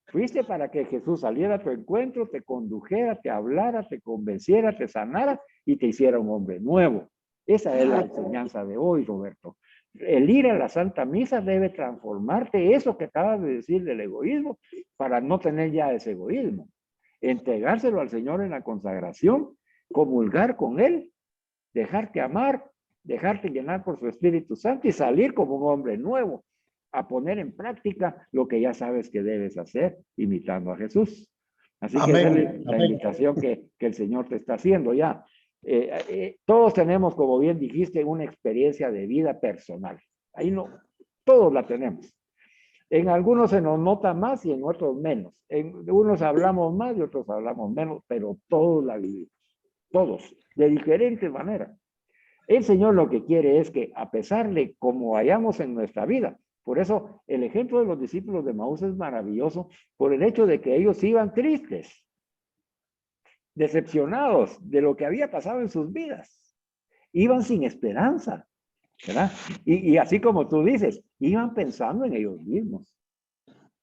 Fuiste para que Jesús saliera a tu encuentro, te condujera, te hablara, te convenciera, te sanara y te hiciera un hombre nuevo. Esa es la enseñanza de hoy, Roberto. El ir a la Santa Misa debe transformarte eso que acabas de decir del egoísmo para no tener ya ese egoísmo. Entregárselo al Señor en la consagración, comulgar con Él, dejarte amar, dejarte llenar por su Espíritu Santo y salir como un hombre nuevo, a poner en práctica lo que ya sabes que debes hacer, imitando a Jesús. Así que esa es la invitación que el Señor te está haciendo ya. Todos tenemos, como bien dijiste, una experiencia de vida personal. Ahí no, todos la tenemos. En algunos se nos nota más y en otros menos. En unos hablamos más y otros hablamos menos, pero todos la vivimos. Todos, de diferentes maneras. El Señor lo que quiere es que, a pesar de cómo vayamos en nuestra vida, por eso el ejemplo de los discípulos de Maús es maravilloso, por el hecho de que ellos iban tristes, decepcionados de lo que había pasado en sus vidas. Iban sin esperanza, ¿verdad? Y así como tú dices, iban pensando en ellos mismos.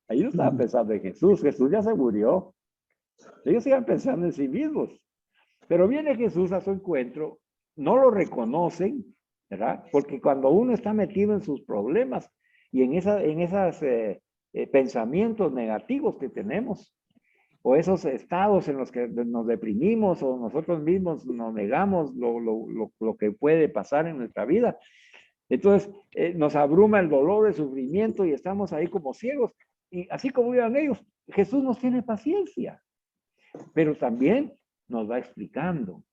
Ellos no estaban pensando en Jesús. Jesús ya se murió. Ellos iban pensando en sí mismos. Pero viene Jesús a su encuentro, no lo reconocen, ¿verdad? Porque cuando uno está metido en sus problemas y en esos pensamientos negativos que tenemos, o esos estados en los que nos deprimimos o nosotros mismos nos negamos lo que puede pasar en nuestra vida, entonces nos abruma el dolor, el sufrimiento y estamos ahí como ciegos. Y así como iban ellos, Jesús nos tiene paciencia, pero también nos va explicando.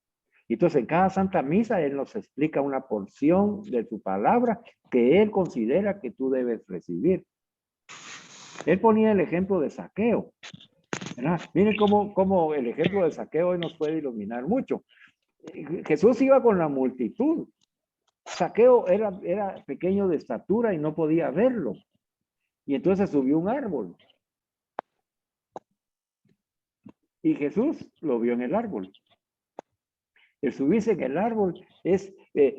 Y entonces en cada Santa Misa Él nos explica una porción de su palabra que Él considera que tú debes recibir. Él ponía el ejemplo de Zaqueo, ¿verdad? Miren cómo el ejemplo de Zaqueo hoy nos puede iluminar mucho. Jesús iba con la multitud. Zaqueo era pequeño de estatura y no podía verlo. Y entonces subió un árbol. Y Jesús lo vio en el árbol. El subirse en el árbol es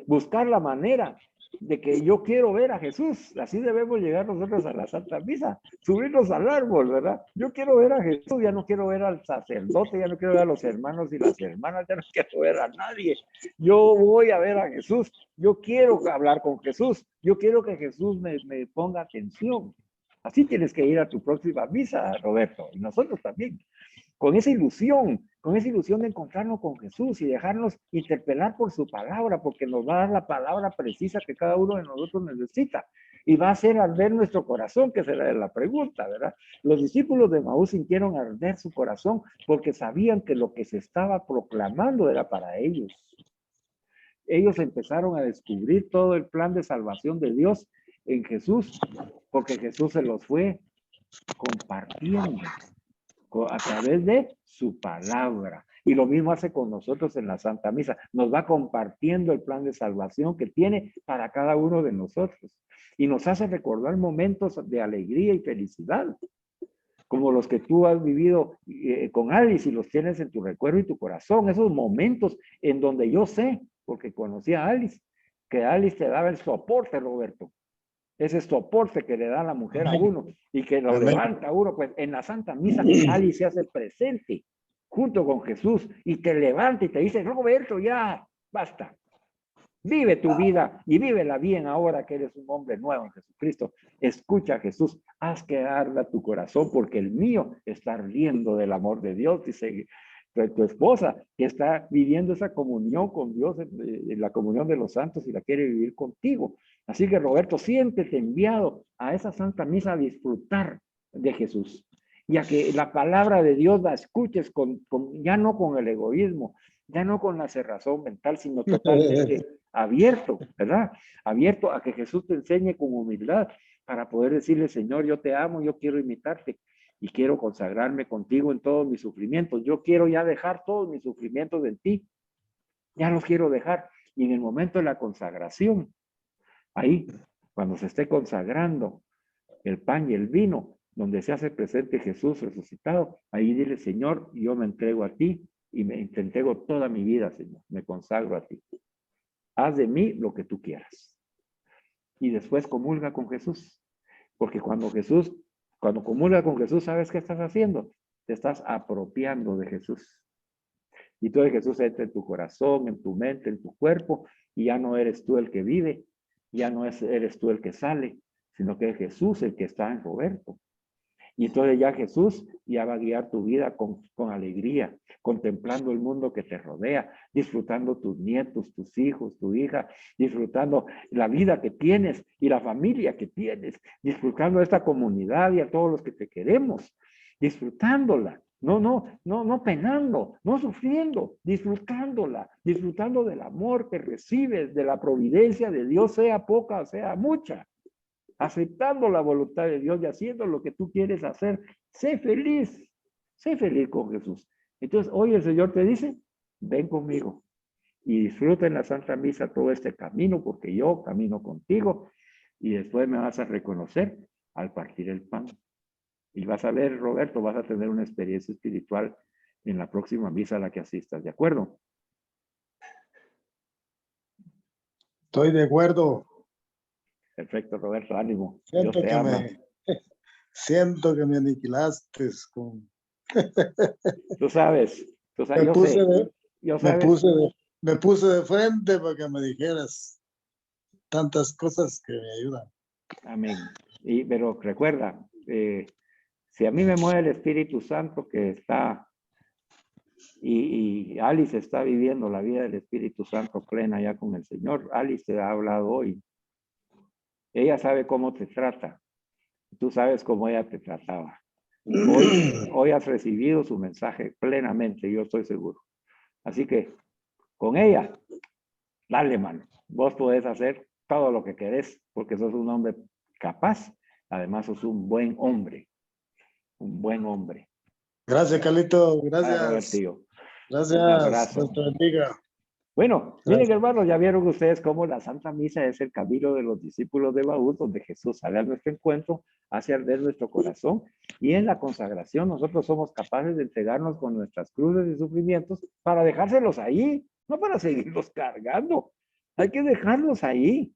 buscar la manera de que yo quiero ver a Jesús. Así debemos llegar nosotros a la Santa Misa, subirnos al árbol, ¿verdad? Yo quiero ver a Jesús, ya no quiero ver al sacerdote, ya no quiero ver a los hermanos y las hermanas, ya no quiero ver a nadie. Yo voy a ver a Jesús, yo quiero hablar con Jesús, yo quiero que Jesús me ponga atención. Así tienes que ir a tu próxima misa, Roberto, y nosotros también. Con esa ilusión de encontrarnos con Jesús y dejarnos interpelar por su palabra, porque nos va a dar la palabra precisa que cada uno de nosotros necesita. Y va a hacer arder nuestro corazón, que será la pregunta, ¿verdad? Los discípulos de Maús sintieron arder su corazón porque sabían que lo que se estaba proclamando era para ellos. Ellos empezaron a descubrir todo el plan de salvación de Dios en Jesús, porque Jesús se los fue compartiendo a través de su palabra. Y lo mismo hace con nosotros en la Santa Misa. Nos va compartiendo el plan de salvación que tiene para cada uno de nosotros. Y nos hace recordar momentos de alegría y felicidad, como los que tú has vivido con Alice y los tienes en tu recuerdo y tu corazón. Esos momentos en donde yo sé, porque conocí a Alice, que Alice te daba el soporte, Roberto. Ese soporte que le da la mujer a uno y que lo levanta a uno, pues en la Santa Misa Alice se hace presente junto con Jesús y te levanta y te dice, Roberto, ya, basta. Vive tu vida y vívela bien ahora que eres un hombre nuevo en Jesucristo. Escucha a Jesús, haz que arda tu corazón porque el mío está ardiendo del amor de Dios, dice tu esposa, que está viviendo esa comunión con Dios, la comunión de los santos y la quiere vivir contigo. Así que Roberto, siéntete enviado a esa Santa Misa a disfrutar de Jesús y a que la palabra de Dios la escuches ya no con el egoísmo, ya no con la cerrazón mental, sino totalmente abierto, ¿verdad? Abierto a que Jesús te enseñe con humildad para poder decirle, Señor, yo te amo, yo quiero imitarte y quiero consagrarme contigo en todos mis sufrimientos. Yo quiero ya dejar todos mis sufrimientos en ti. Ya los quiero dejar. Y en el momento de la consagración, ahí, cuando se esté consagrando, el pan y el vino, donde se hace presente Jesús resucitado, ahí dile, Señor, yo me entrego a ti y te entrego toda mi vida, Señor. Me consagro a ti. Haz de mí lo que tú quieras. Y después comulga con Jesús. Porque cuando comulga con Jesús, ¿sabes qué estás haciendo? Te estás apropiando de Jesús. Y todo Jesús entra en tu corazón, en tu mente, en tu cuerpo, y ya no eres tú el que vive, ya no eres tú el que sale, sino que es Jesús el que está en Roberto. Y entonces ya Jesús ya va a guiar tu vida con alegría, contemplando el mundo que te rodea, disfrutando tus nietos, tus hijos, tu hija, disfrutando la vida que tienes y la familia que tienes, disfrutando esta comunidad y a todos los que te queremos, disfrutándola. No penando, no sufriendo, disfrutándola, disfrutando del amor que recibes, de la providencia de Dios, sea poca o sea mucha. Aceptando la voluntad de Dios y haciendo lo que tú quieres hacer. Sé feliz con Jesús. Entonces, hoy el Señor te dice, ven conmigo y disfruta en la Santa Misa todo este camino, porque yo camino contigo y después me vas a reconocer al partir el pan. Y vas a ver, Roberto, vas a tener una experiencia espiritual en la próxima misa a la que asistas, ¿de acuerdo? Estoy de acuerdo. Perfecto, Roberto, ánimo. Dios Siento te que ama. siento que me aniquilaste con... Tú sabes, Me yo puse sé, de, yo me sabes. me puse de frente para que me dijeras tantas cosas que me ayudan. Amén. Pero recuerda, si a mí me mueve el Espíritu Santo que está, y Alice está viviendo la vida del Espíritu Santo plena ya con el Señor. Alice te ha hablado hoy. Ella sabe cómo te trata. Tú sabes cómo ella te trataba. Hoy has recibido su mensaje plenamente, yo estoy seguro. Así que con ella, dale mano. Vos podés hacer todo lo que querés porque sos un hombre capaz. Además, sos un buen hombre. Un buen hombre. Gracias, Carlito. Para Gracias. Robertillo. Gracias. Un abrazo. Dios te bendiga. Bueno, Gracias. miren hermanos, ya vieron ustedes cómo la Santa Misa es el camino de los discípulos de Emaús, donde Jesús sale a nuestro encuentro, hace arder nuestro corazón, y en la consagración nosotros somos capaces de entregarnos con nuestras cruces y sufrimientos para dejárselos ahí, no para seguirlos cargando. Hay que dejarlos ahí.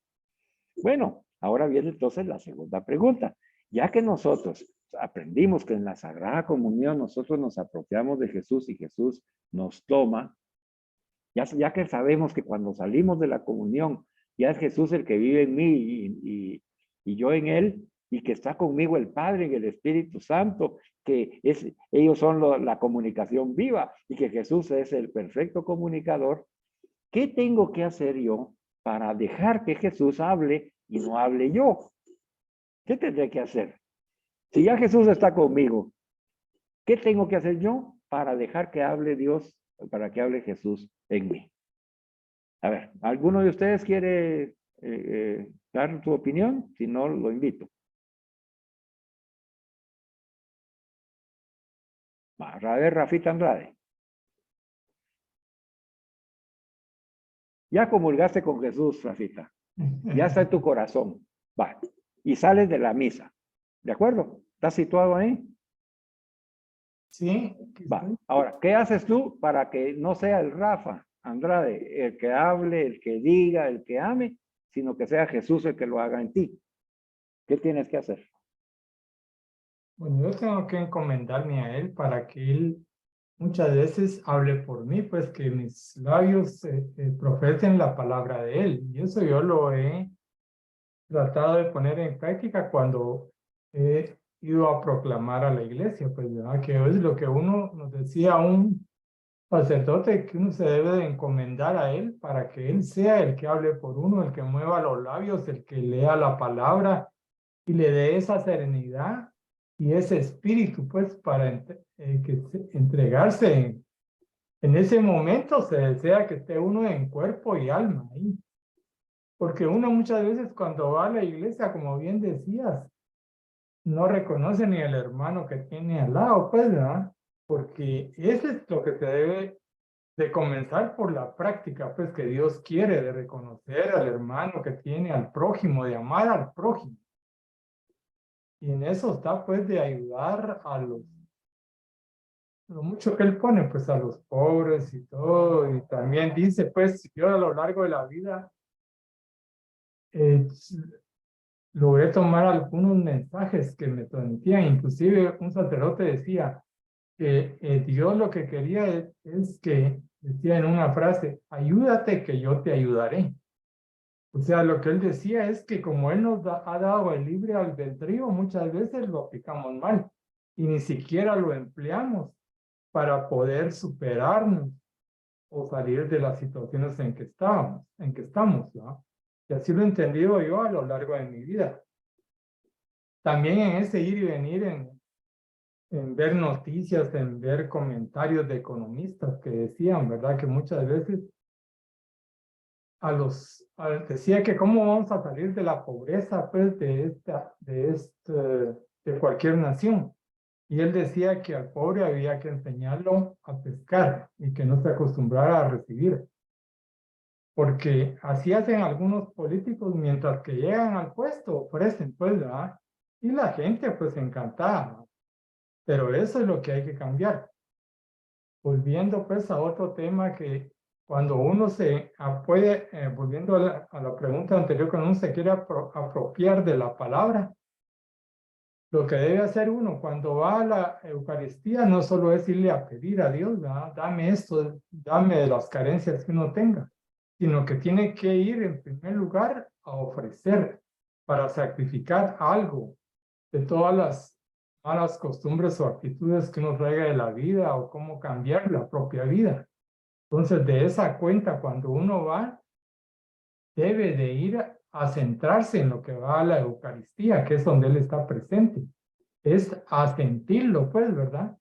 Bueno, ahora viene entonces la segunda pregunta. Ya que nosotros aprendimos que en la Sagrada Comunión nosotros nos apropiamos de Jesús y Jesús nos toma, ya que sabemos que cuando salimos de la comunión, ya es Jesús el que vive en mí y yo en él, y que está conmigo el Padre en el Espíritu Santo, que ellos son la comunicación viva y que Jesús es el perfecto comunicador. ¿Qué tengo que hacer yo para dejar que Jesús hable y no hable yo? ¿Qué tendré que hacer? Si ya Jesús está conmigo, ¿qué tengo que hacer yo para dejar que hable Dios, para que hable Jesús en mí? A ver, ¿alguno de ustedes quiere dar su opinión? Si no, lo invito. A ver, Rafita Andrade. Ya comulgaste con Jesús, Rafita. Ya está en tu corazón. Va. Y sales de la misa. ¿De acuerdo? ¿Estás situado ahí? Sí. Va. Ahora, ¿qué haces tú para que no sea el Rafa Andrade el que hable, el que diga, el que ame, sino que sea Jesús el que lo haga en ti? ¿Qué tienes que hacer? Bueno, yo tengo que encomendarme a Él para que Él muchas veces hable por mí, pues que mis labios profesen la palabra de Él. Y eso yo lo he tratado de poner en práctica cuando he ido a proclamar a la iglesia, pues ¿verdad? Que es lo que uno nos decía un sacerdote, que uno se debe de encomendar a Él para que Él sea el que hable por uno, el que mueva los labios, el que lea la palabra y le dé esa serenidad y ese espíritu, pues, para entregarse. En ese momento se desea que esté uno en cuerpo y alma ahí. Porque uno muchas veces cuando va a la iglesia, como bien decías, no reconoce ni al hermano que tiene al lado, pues, ¿verdad? Porque eso es lo que se debe de comenzar por la práctica, pues, que Dios quiere, de reconocer al hermano que tiene, al prójimo, de amar al prójimo. Y en eso está pues de ayudar a lo mucho que él pone pues a los pobres y todo. Y también dice pues yo a lo largo de la vida eh, logré tomar algunos mensajes que me transmitían. Inclusive un sacerdote decía que Dios lo que quería es que, decía en una frase, ayúdate que yo te ayudaré. O sea, lo que él decía es que como él nos ha dado el libre albedrío, muchas veces lo aplicamos mal y ni siquiera lo empleamos para poder superarnos o salir de las situaciones en que estamos, ¿no? Y así lo he entendido yo a lo largo de mi vida. También en ese ir y venir, en ver noticias, en ver comentarios de economistas que decían, ¿verdad? Que muchas veces decía que cómo vamos a salir de la pobreza, pues, de cualquier nación. Y él decía que al pobre había que enseñarlo a pescar y que no se acostumbrara a recibir. Porque así hacen algunos políticos mientras que llegan al puesto, ofrecen, pues, ¿verdad? Y la gente, pues, encantada, ¿no? Pero eso es lo que hay que cambiar. Volviendo, pues, a otro tema que cuando uno puede, volviendo a la pregunta anterior, cuando uno se quiere apropiar de la palabra, lo que debe hacer uno cuando va a la Eucaristía no solo es irle a pedir a Dios, ¿verdad? Dame esto, dame de las carencias que uno tenga, sino que tiene que ir en primer lugar a ofrecer para sacrificar algo de todas las malas costumbres o actitudes que uno traiga de la vida o cómo cambiar la propia vida. Entonces, de esa cuenta, cuando uno va, debe de ir a centrarse en lo que va a la Eucaristía, que es donde Él está presente. Es a sentirlo, pues, ¿verdad?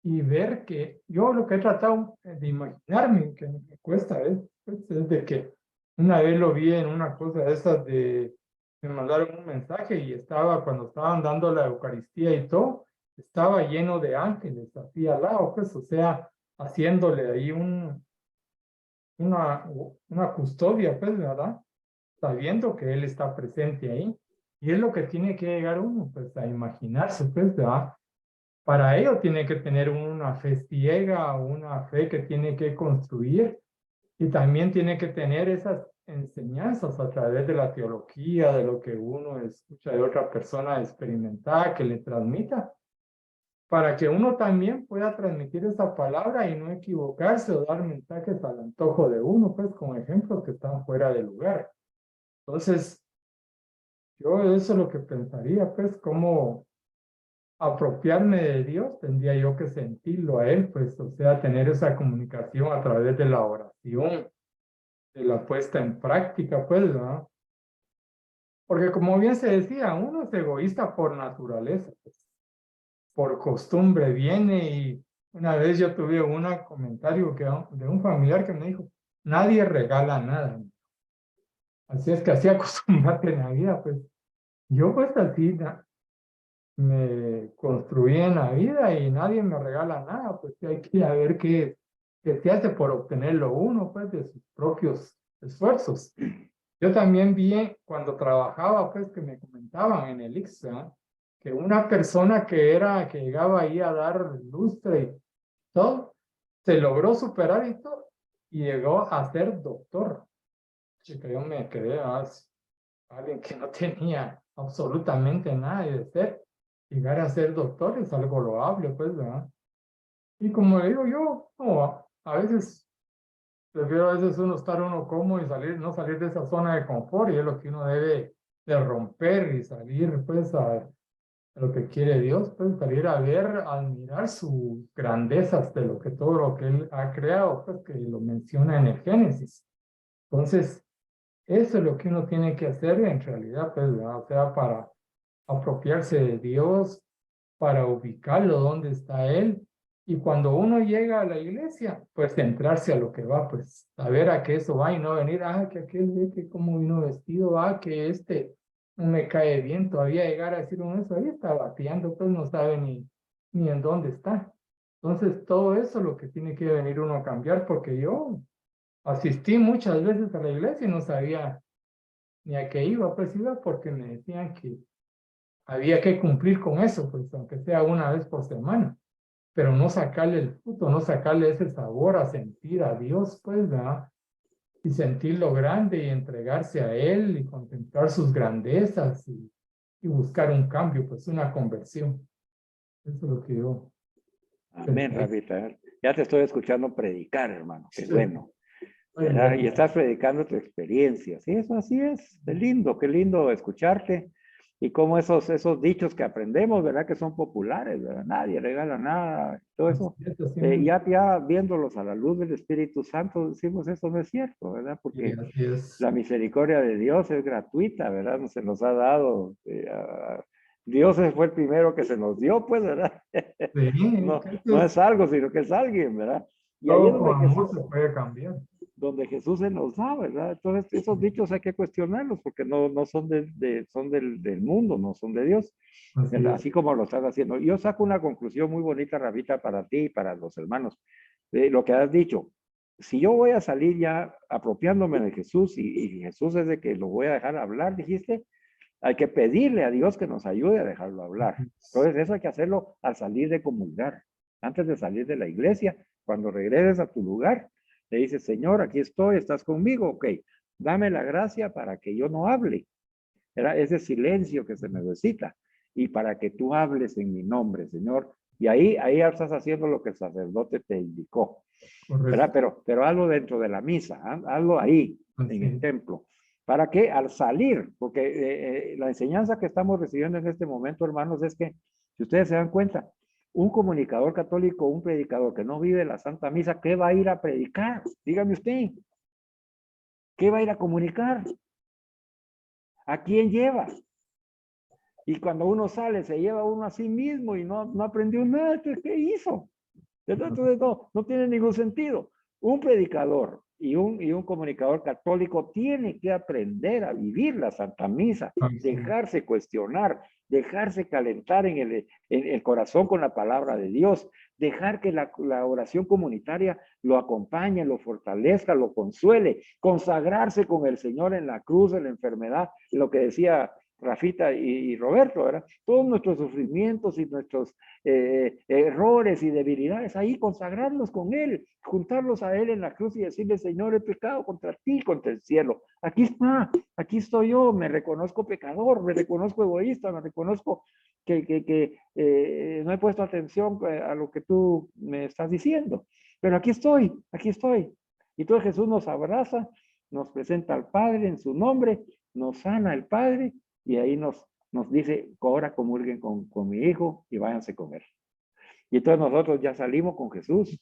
Y ver que yo lo que he tratado de imaginarme, que me cuesta, pues, es de que una vez lo vi en una cosa de esas me mandaron un mensaje y cuando estaban dando la Eucaristía y todo, estaba lleno de ángeles así al lado, pues, o sea, haciéndole ahí una custodia, pues, ¿verdad? Sabiendo que Él está presente ahí. Y es lo que tiene que llegar uno, pues, a imaginarse, pues, ¿verdad? Para ello tiene que tener una fe ciega, una fe que tiene que construir y también tiene que tener esas enseñanzas a través de la teología, de lo que uno escucha de otra persona experimentada que le transmita, para que uno también pueda transmitir esa palabra y no equivocarse o dar mensajes al antojo de uno, pues con ejemplos que están fuera de lugar. Entonces, yo eso es lo que pensaría, pues, cómo apropiarme de Dios, tendría yo que sentirlo a Él, pues, o sea, tener esa comunicación a través de la oración, de la puesta en práctica, pues, ¿no? Porque como bien se decía, uno es egoísta por naturaleza, pues, por costumbre viene y una vez yo tuve un comentario de un familiar que me dijo, nadie regala nada. Así es que así acostumbrate en la vida, pues. Yo pues así me construí en la vida y nadie me regala nada, pues hay que ir a ver qué se hace por obtenerlo uno, pues de sus propios esfuerzos. Yo también vi cuando trabajaba, pues que me comentaban en el ICSA, que una persona que llegaba ahí a dar lustre y todo, se logró superar y todo, y llegó a ser doctor. Chica, yo me quedé alguien que no tenía absolutamente nada de ser, llegar a ser doctor es algo loable, pues, ¿verdad? Y como le digo yo, no, a veces prefiero a veces uno cómodo y no salir de esa zona de confort, y es lo que uno debe de romper y salir, pues, a lo que quiere Dios, pues, salir a ver, a admirar sus grandezas de todo lo que Él ha creado, pues, que lo menciona en el Génesis. Entonces, eso es lo que uno tiene que hacer en realidad, pues, ¿verdad? O sea, para apropiarse de Dios, para ubicarlo donde está Él. Y cuando uno llega a la iglesia, pues centrarse a lo que va, pues saber a qué eso va y no venir, que aquel ve que cómo vino vestido, que este no me cae bien, todavía llegar a decir uno eso, ahí está bateando, pues no sabe ni en dónde está. Entonces, todo eso es lo que tiene que venir uno a cambiar, porque yo asistí muchas veces a la iglesia y no sabía ni a qué iba, pues iba porque me decían que había que cumplir con eso, pues aunque sea una vez por semana, pero no sacarle el fruto, no sacarle ese sabor a sentir a Dios, pues, ¿verdad? Y sentirlo grande y entregarse a Él y contemplar sus grandezas y buscar un cambio, pues una conversión. Eso es lo que yo Amén, pensé. Rafita. Ya te estoy escuchando predicar, hermano. Qué bueno. Ay, ¿Verdad? Y bueno. estás predicando tu experiencia. Sí, eso así es. Qué lindo escucharte. Y cómo esos dichos que aprendemos, ¿verdad? Que son populares, ¿verdad? Nadie regala nada. Todo eso. Ya viéndolos a la luz del Espíritu Santo, decimos eso no es cierto, ¿verdad? Porque Así es. la misericordia de Dios es gratuita, ¿verdad? Se nos ha dado. Dios fue el primero que se nos dio, pues, ¿verdad? Sí, No, que no es, es algo, sino que es alguien, ¿verdad? Y ahí es todo con amor se puede cambiar. donde Jesús se nos da, ¿verdad? Entonces, esos dichos hay que cuestionarlos porque no son, son del mundo, no son de Dios, Así ¿verdad? es. Así como lo estás haciendo. Yo saco una conclusión muy bonita, Rabita, para ti y para los hermanos. Lo que has dicho, si yo voy a salir ya apropiándome de Jesús y Jesús es de que lo voy a dejar hablar, dijiste, hay que pedirle a Dios que nos ayude a dejarlo hablar. Entonces, eso hay que hacerlo al salir de comulgar, antes de salir de la iglesia, cuando regreses a tu lugar, le dices, Señor, aquí estoy, ¿estás conmigo? Ok, dame la gracia para que yo no hable. Era ese silencio que se necesita. Y para que tú hables en mi nombre, Señor. Y ahí estás haciendo lo que el sacerdote te indicó. ¿Verdad? Correcto. Pero hazlo dentro de la misa, hazlo ahí, en Así el es. templo. ¿Para qué? Al salir, porque la enseñanza que estamos recibiendo en este momento, hermanos, es que, si ustedes se dan cuenta, un comunicador católico, un predicador que no vive la Santa Misa, ¿qué va a ir a predicar? Dígame usted, ¿qué va a ir a comunicar? ¿A quién lleva? Y cuando uno sale, se lleva uno a sí mismo y no aprendió nada. Entonces, ¿qué hizo? Entonces, no tiene ningún sentido. Un predicador y un comunicador católico tiene que aprender a vivir la Santa Misa, Así es. dejarse cuestionar, dejarse calentar en el corazón con la palabra de Dios, dejar que la oración comunitaria lo acompañe, lo fortalezca, lo consuele, consagrarse con el Señor en la cruz, en la enfermedad, lo que decía Rafita y Roberto, ¿verdad? Todos nuestros sufrimientos y nuestros errores y debilidades, ahí consagrarlos con Él, juntarlos a Él en la cruz y decirle, Señor, he pecado contra ti, contra el cielo. Aquí está, aquí estoy yo, me reconozco pecador, me reconozco egoísta, me reconozco que no he puesto atención a lo que tú me estás diciendo. Pero aquí estoy, aquí estoy. Y todo Jesús nos abraza, nos presenta al Padre en su nombre, nos sana el Padre y ahí nos dice, ahora comulguen con mi hijo y váyanse con él. Y entonces nosotros ya salimos con Jesús.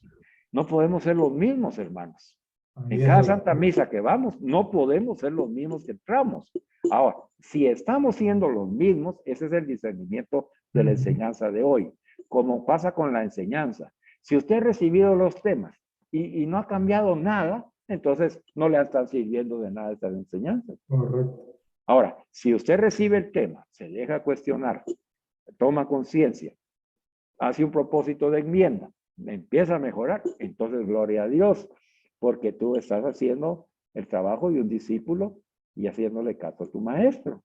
No podemos ser los mismos, hermanos. En cada Santa Misa que vamos, no podemos ser los mismos que entramos. Ahora, si estamos siendo los mismos, ese es el discernimiento de la enseñanza de hoy. Como pasa con la enseñanza. Si usted ha recibido los temas y no ha cambiado nada, entonces no le están sirviendo de nada estas enseñanzas. Correcto. Ahora, si usted recibe el tema, se deja cuestionar, toma conciencia, hace un propósito de enmienda, empieza a mejorar, entonces gloria a Dios, porque tú estás haciendo el trabajo de un discípulo y haciéndole caso a tu maestro,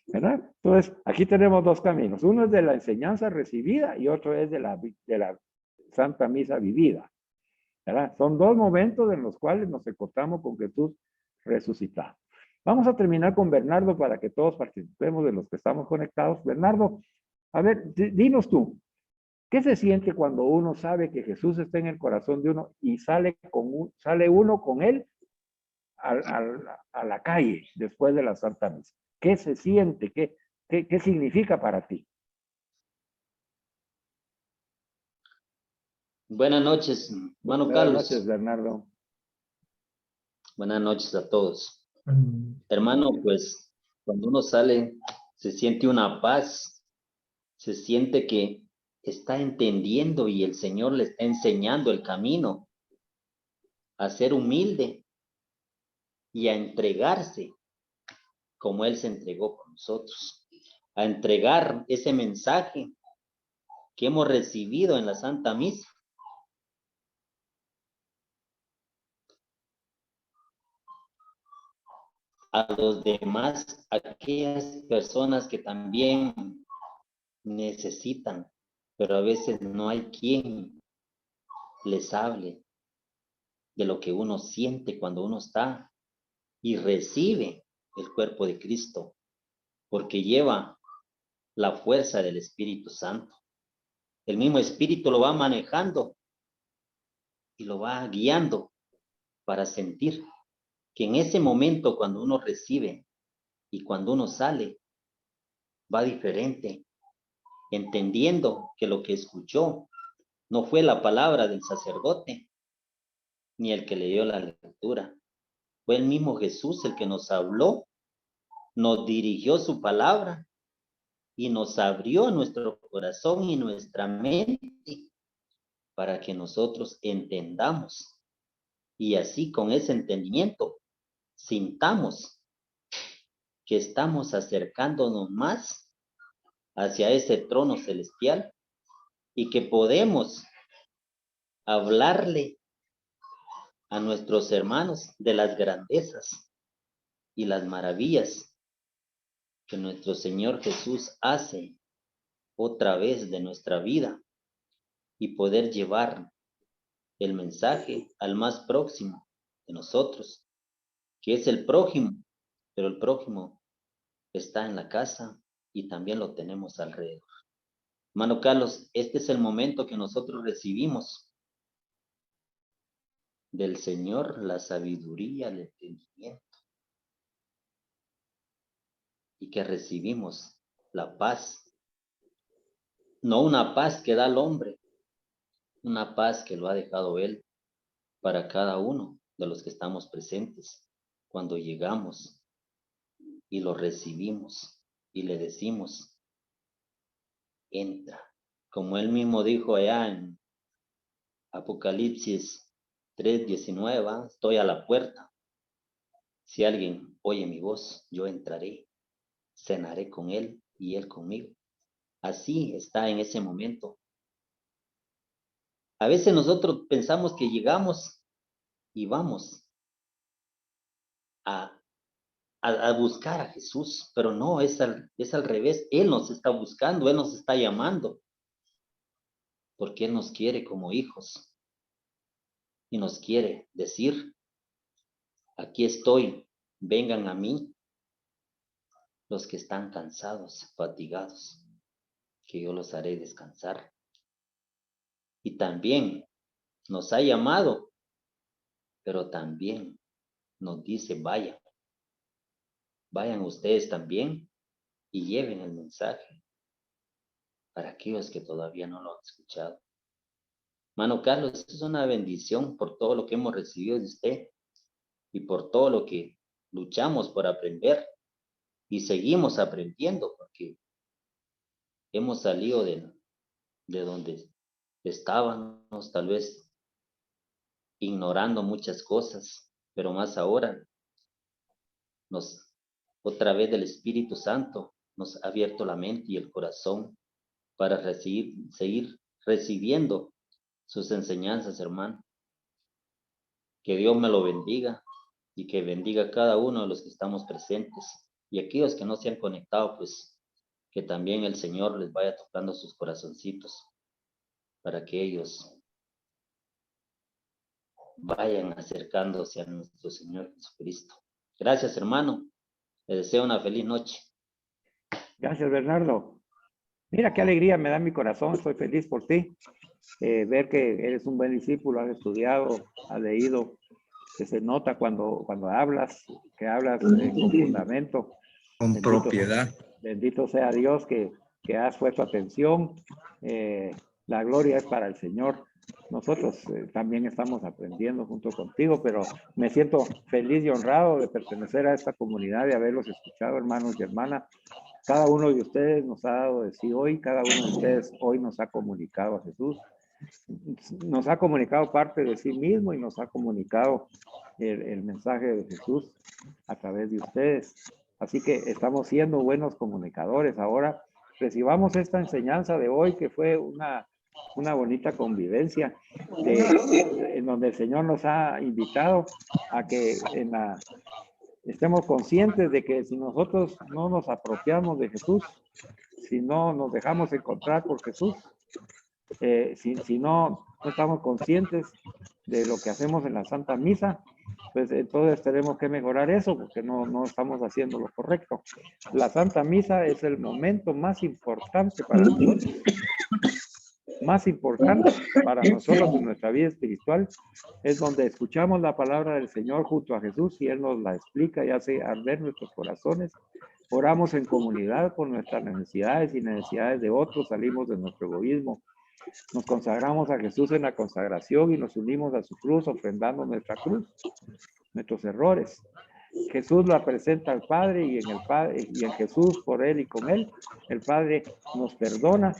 ¿verdad? Entonces, aquí tenemos dos caminos. Uno es de la enseñanza recibida y otro es de la Santa Misa vivida, ¿verdad? Son dos momentos en los cuales nos encontramos con Jesús resucitado. Vamos a terminar con Bernardo para que todos participemos de los que estamos conectados. Bernardo, a ver, dinos tú, ¿qué se siente cuando uno sabe que Jesús está en el corazón de uno y sale uno con él a la calle después de la Santa Misa? ¿Qué se siente? ¿Qué significa para ti? Buenas noches, hermano Buenas Carlos. noches, Bernardo. Buenas noches a todos. Hermano, pues cuando uno sale se siente una paz, se siente que está entendiendo y el Señor le está enseñando el camino a ser humilde y a entregarse como Él se entregó con nosotros, a entregar ese mensaje que hemos recibido en la Santa Misa. A los demás, a aquellas personas que también necesitan, pero a veces no hay quien les hable de lo que uno siente cuando uno está y recibe el cuerpo de Cristo, porque lleva la fuerza del Espíritu Santo. El mismo Espíritu lo va manejando y lo va guiando para sentir que en ese momento cuando uno recibe y cuando uno sale, va diferente, entendiendo que lo que escuchó no fue la palabra del sacerdote, ni el que leyó la lectura. Fue el mismo Jesús el que nos habló, nos dirigió su palabra y nos abrió nuestro corazón y nuestra mente para que nosotros entendamos. Y así con ese entendimiento, sintamos que estamos acercándonos más hacia ese trono celestial y que podemos hablarle a nuestros hermanos de las grandezas y las maravillas que nuestro Señor Jesús hace otra vez de nuestra vida y poder llevar el mensaje al más próximo de nosotros, que es el prójimo, pero el prójimo está en la casa y también lo tenemos alrededor. Hermano Carlos, este es el momento que nosotros recibimos del Señor la sabiduría, el entendimiento, y que recibimos la paz, no una paz que da el hombre, una paz que lo ha dejado Él para cada uno de los que estamos presentes cuando llegamos y lo recibimos y le decimos, entra, como Él mismo dijo allá en Apocalipsis 3:19, estoy a la puerta. Si alguien oye mi voz, yo entraré, cenaré con él y él conmigo. Así está en ese momento. A veces nosotros pensamos que llegamos y vamos a buscar a Jesús, pero no, es al revés. Él nos está buscando, Él nos está llamando, porque Él nos quiere como hijos y nos quiere decir, aquí estoy, vengan a mí los que están cansados, fatigados, que yo los haré descansar. Y también nos ha llamado, pero también nos dice, vayan ustedes también y lleven el mensaje para aquellos que todavía no lo han escuchado. Hermano Carlos, es una bendición por todo lo que hemos recibido de usted y por todo lo que luchamos por aprender y seguimos aprendiendo, porque hemos salido de donde estábamos, tal vez ignorando muchas cosas, pero más ahora otra vez del Espíritu Santo nos ha abierto la mente y el corazón para seguir recibiendo sus enseñanzas, hermano. Que Dios me lo bendiga y que bendiga a cada uno de los que estamos presentes. Y aquellos que no se han conectado, pues que también el Señor les vaya tocando sus corazoncitos para que ellos vayan acercándose a nuestro Señor Jesucristo. Gracias, hermano. Le deseo una feliz noche. Gracias, Bernardo. Mira qué alegría me da mi corazón. Estoy feliz por ti. Ver que eres un buen discípulo, has estudiado, has leído, que se nota cuando hablas, que hablas con fundamento. Con propiedad. Bendito sea Dios que has puesto atención. La gloria es para el Señor. Nosotros también estamos aprendiendo junto contigo, pero me siento feliz y honrado de pertenecer a esta comunidad, de haberlos escuchado, hermanos y hermanas. Cada uno de ustedes nos ha dado de sí hoy, cada uno de ustedes hoy nos ha comunicado a Jesús. Nos ha comunicado parte de sí mismo y nos ha comunicado el mensaje de Jesús a través de ustedes. Así que estamos siendo buenos comunicadores. Ahora recibamos esta enseñanza de hoy, que fue una bonita convivencia en donde el Señor nos ha invitado a que estemos conscientes de que si nosotros no nos apropiamos de Jesús, si no nos dejamos encontrar por Jesús, si no estamos conscientes de lo que hacemos en la Santa Misa, pues entonces tenemos que mejorar eso porque no estamos haciendo lo correcto. La Santa Misa es el momento más importante para nosotros. Más importante para nosotros en nuestra vida espiritual es donde escuchamos la palabra del Señor junto a Jesús y Él nos la explica y hace arder nuestros corazones. Oramos en comunidad con nuestras necesidades y necesidades de otros, salimos de nuestro egoísmo. Nos consagramos a Jesús en la consagración y nos unimos a su cruz, ofrendando nuestra cruz, nuestros errores. Jesús la presenta al Padre y en el Padre y en Jesús, por Él y con Él, el Padre nos perdona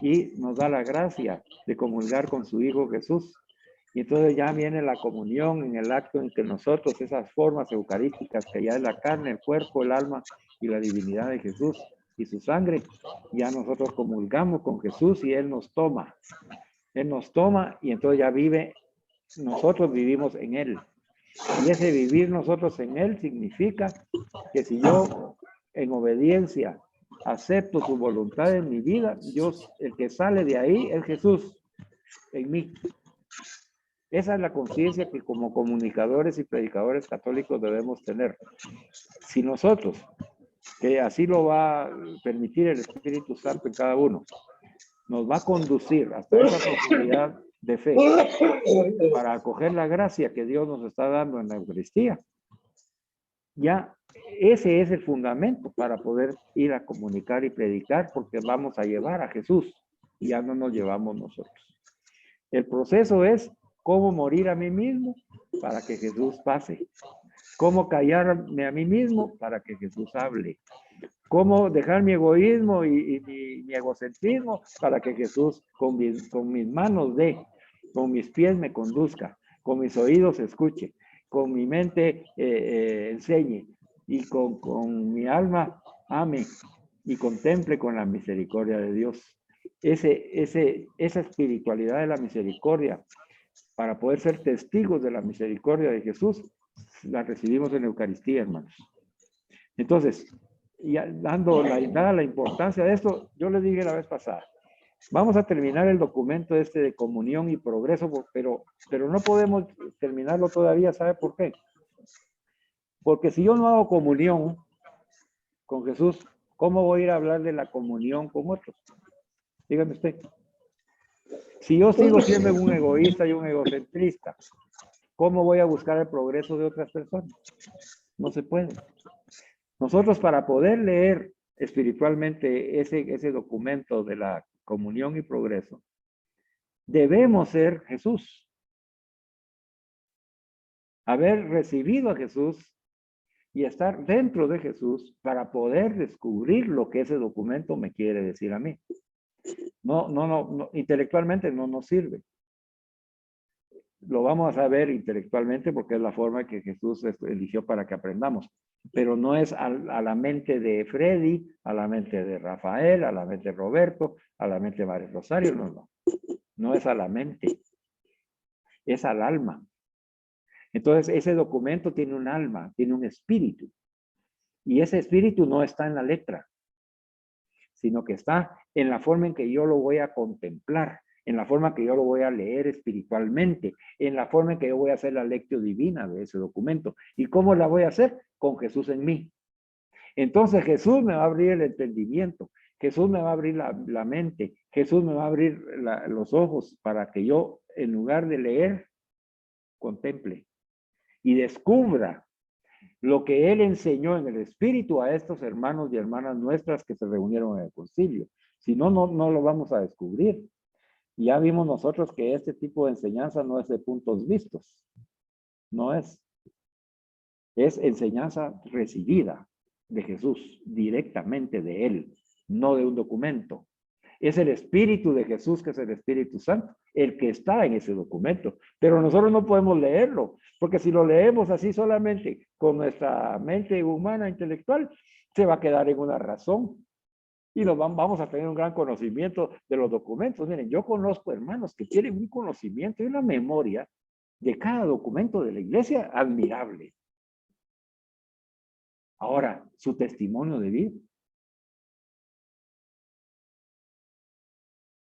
y nos da la gracia de comulgar con su Hijo Jesús. Y entonces ya viene la comunión en el acto en que nosotros, esas formas eucarísticas que ya es la carne, el cuerpo, el alma y la divinidad de Jesús y su sangre, ya nosotros comulgamos con Jesús y Él nos toma. Él nos toma y entonces ya vive, nosotros vivimos en Él. Y ese vivir nosotros en Él significa que si yo en obediencia acepto su voluntad en mi vida, el que sale de ahí es Jesús en mí. Esa es la conciencia que como comunicadores y predicadores católicos debemos tener. Si nosotros, que así lo va a permitir el Espíritu Santo en cada uno, nos va a conducir hasta esa profundidad de fe para acoger la gracia que Dios nos está dando en la Eucaristía. Ya ese es el fundamento para poder ir a comunicar y predicar, porque vamos a llevar a Jesús y ya no nos llevamos nosotros. El proceso es cómo morir a mí mismo para que Jesús pase, cómo callarme a mí mismo para que Jesús hable, cómo dejar mi egoísmo y mi egocentrismo para que Jesús con mis manos con mis pies me conduzca, con mis oídos escuche, con mi mente enseñe y con mi alma ame y contemple con la misericordia de Dios. Esa espiritualidad de la misericordia, para poder ser testigos de la misericordia de Jesús, la recibimos en la Eucaristía, hermanos. Entonces, ya dada la importancia de esto, yo les dije la vez pasada, vamos a terminar el documento de comunión y progreso, pero no podemos terminarlo todavía, ¿sabe por qué? Porque si yo no hago comunión con Jesús, ¿cómo voy a ir a hablar de la comunión con otros? Dígame usted. Si yo sigo siendo un egoísta y un egocentrista, ¿cómo voy a buscar el progreso de otras personas? No se puede. Nosotros, para poder leer espiritualmente ese documento de la comunión y progreso, debemos ser Jesús. Haber recibido a Jesús y estar dentro de Jesús para poder descubrir lo que ese documento me quiere decir a mí. No, intelectualmente no nos sirve. Lo vamos a saber intelectualmente porque es la forma que Jesús eligió para que aprendamos. Pero no es a la mente de Freddy, a la mente de Rafael, a la mente de Roberto, a la mente de María Rosario, no. No es a la mente, es al alma. Entonces ese documento tiene un alma, tiene un espíritu. Y ese espíritu no está en la letra, sino que está en la forma en que yo lo voy a contemplar, en la forma que yo lo voy a leer espiritualmente, en la forma en que yo voy a hacer la lectio divina de ese documento. ¿Y cómo la voy a hacer? Con Jesús en mí. Entonces Jesús me va a abrir el entendimiento, Jesús me va a abrir la mente, Jesús me va a abrir los ojos para que yo, en lugar de leer, contemple y descubra lo que Él enseñó en el Espíritu a estos hermanos y hermanas nuestras que se reunieron en el concilio. Si no, no lo vamos a descubrir. Ya vimos nosotros que este tipo de enseñanza no es de puntos vistos. No es. Es enseñanza recibida de Jesús, directamente de Él, no de un documento. Es el Espíritu de Jesús, que es el Espíritu Santo, el que está en ese documento. Pero nosotros no podemos leerlo, porque si lo leemos así solamente con nuestra mente humana, intelectual, se va a quedar en una razón. Y vamos a tener un gran conocimiento de los documentos. Miren, yo conozco hermanos que tienen un conocimiento y una memoria de cada documento de la iglesia admirable. Ahora, su testimonio de vida.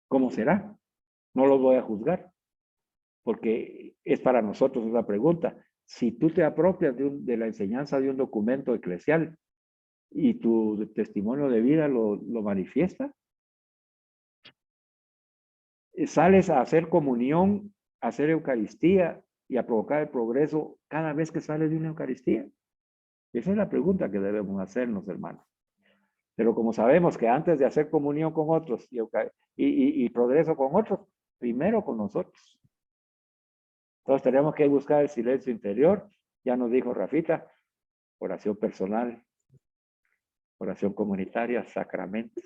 ¿Cómo será? No los voy a juzgar, porque es para nosotros una pregunta. Si tú te apropias de la enseñanza de un documento eclesial y tu testimonio de vida lo manifiesta, sales a hacer comunión, a hacer Eucaristía y a provocar el progreso cada vez que sales de una Eucaristía. Esa es la pregunta que debemos hacernos, hermanos. Pero como sabemos que antes de hacer comunión con otros y progreso con otros, primero con nosotros. Entonces tenemos que buscar el silencio interior. Ya nos dijo Rafita, oración personal, oración comunitaria, sacramentos,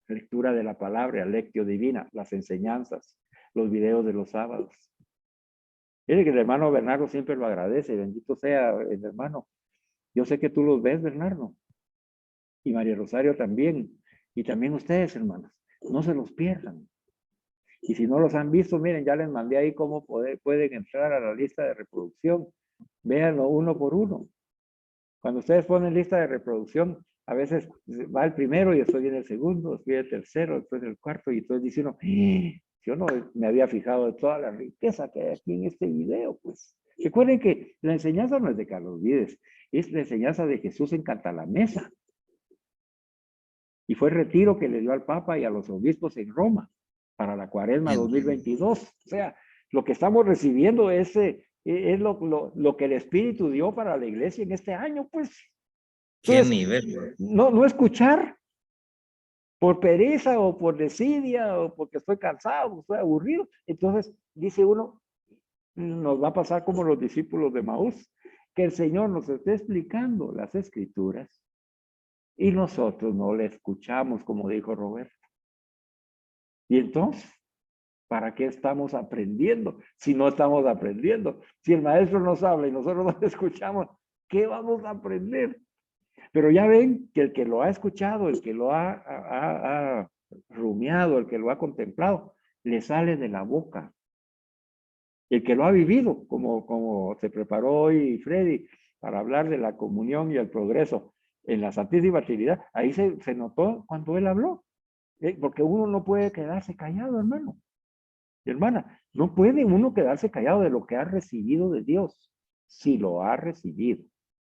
lectura de la palabra, lectio divina, las enseñanzas, los videos de los sábados. Mire que el hermano Bernardo siempre lo agradece, bendito sea el hermano. Yo sé que tú los ves, Bernardo, y María Rosario también, y también ustedes, hermanos, no se los pierdan. Y si no los han visto, miren, ya les mandé ahí cómo pueden entrar a la lista de reproducción. Véanlo uno por uno. Cuando ustedes ponen lista de reproducción, a veces va el primero y después viene el segundo, después viene el tercero, después el cuarto, y entonces dice uno, yo no me había fijado de toda la riqueza que hay aquí en este video, pues. Recuerden que la enseñanza no es de Carlos Vides, es la enseñanza de Jesús en Cantalamesa. Y fue el retiro que le dio al Papa y a los obispos en Roma para la Cuaresma 2022. O sea, lo que estamos recibiendo es lo que el Espíritu dio para la iglesia en este año, pues. Entonces, ¿Qué nivel? no escuchar por pereza o por desidia o porque estoy cansado, o estoy aburrido. Entonces, dice uno, nos va a pasar como los discípulos de Maús, que el Señor nos esté explicando las Escrituras y nosotros no le escuchamos, como dijo Roberto. Y entonces, ¿para qué estamos aprendiendo si no estamos aprendiendo? Si el maestro nos habla y nosotros no le escuchamos, ¿qué vamos a aprender? Pero ya ven que el que lo ha escuchado, el que lo ha rumiado, el que lo ha contemplado, le sale de la boca. El que lo ha vivido, como se preparó hoy Freddy para hablar de la comunión y el progreso en la Santísima Trinidad, ahí se notó cuando él habló. Porque uno no puede quedarse callado, hermano. Hermana, no puede uno quedarse callado de lo que ha recibido de Dios, si lo ha recibido.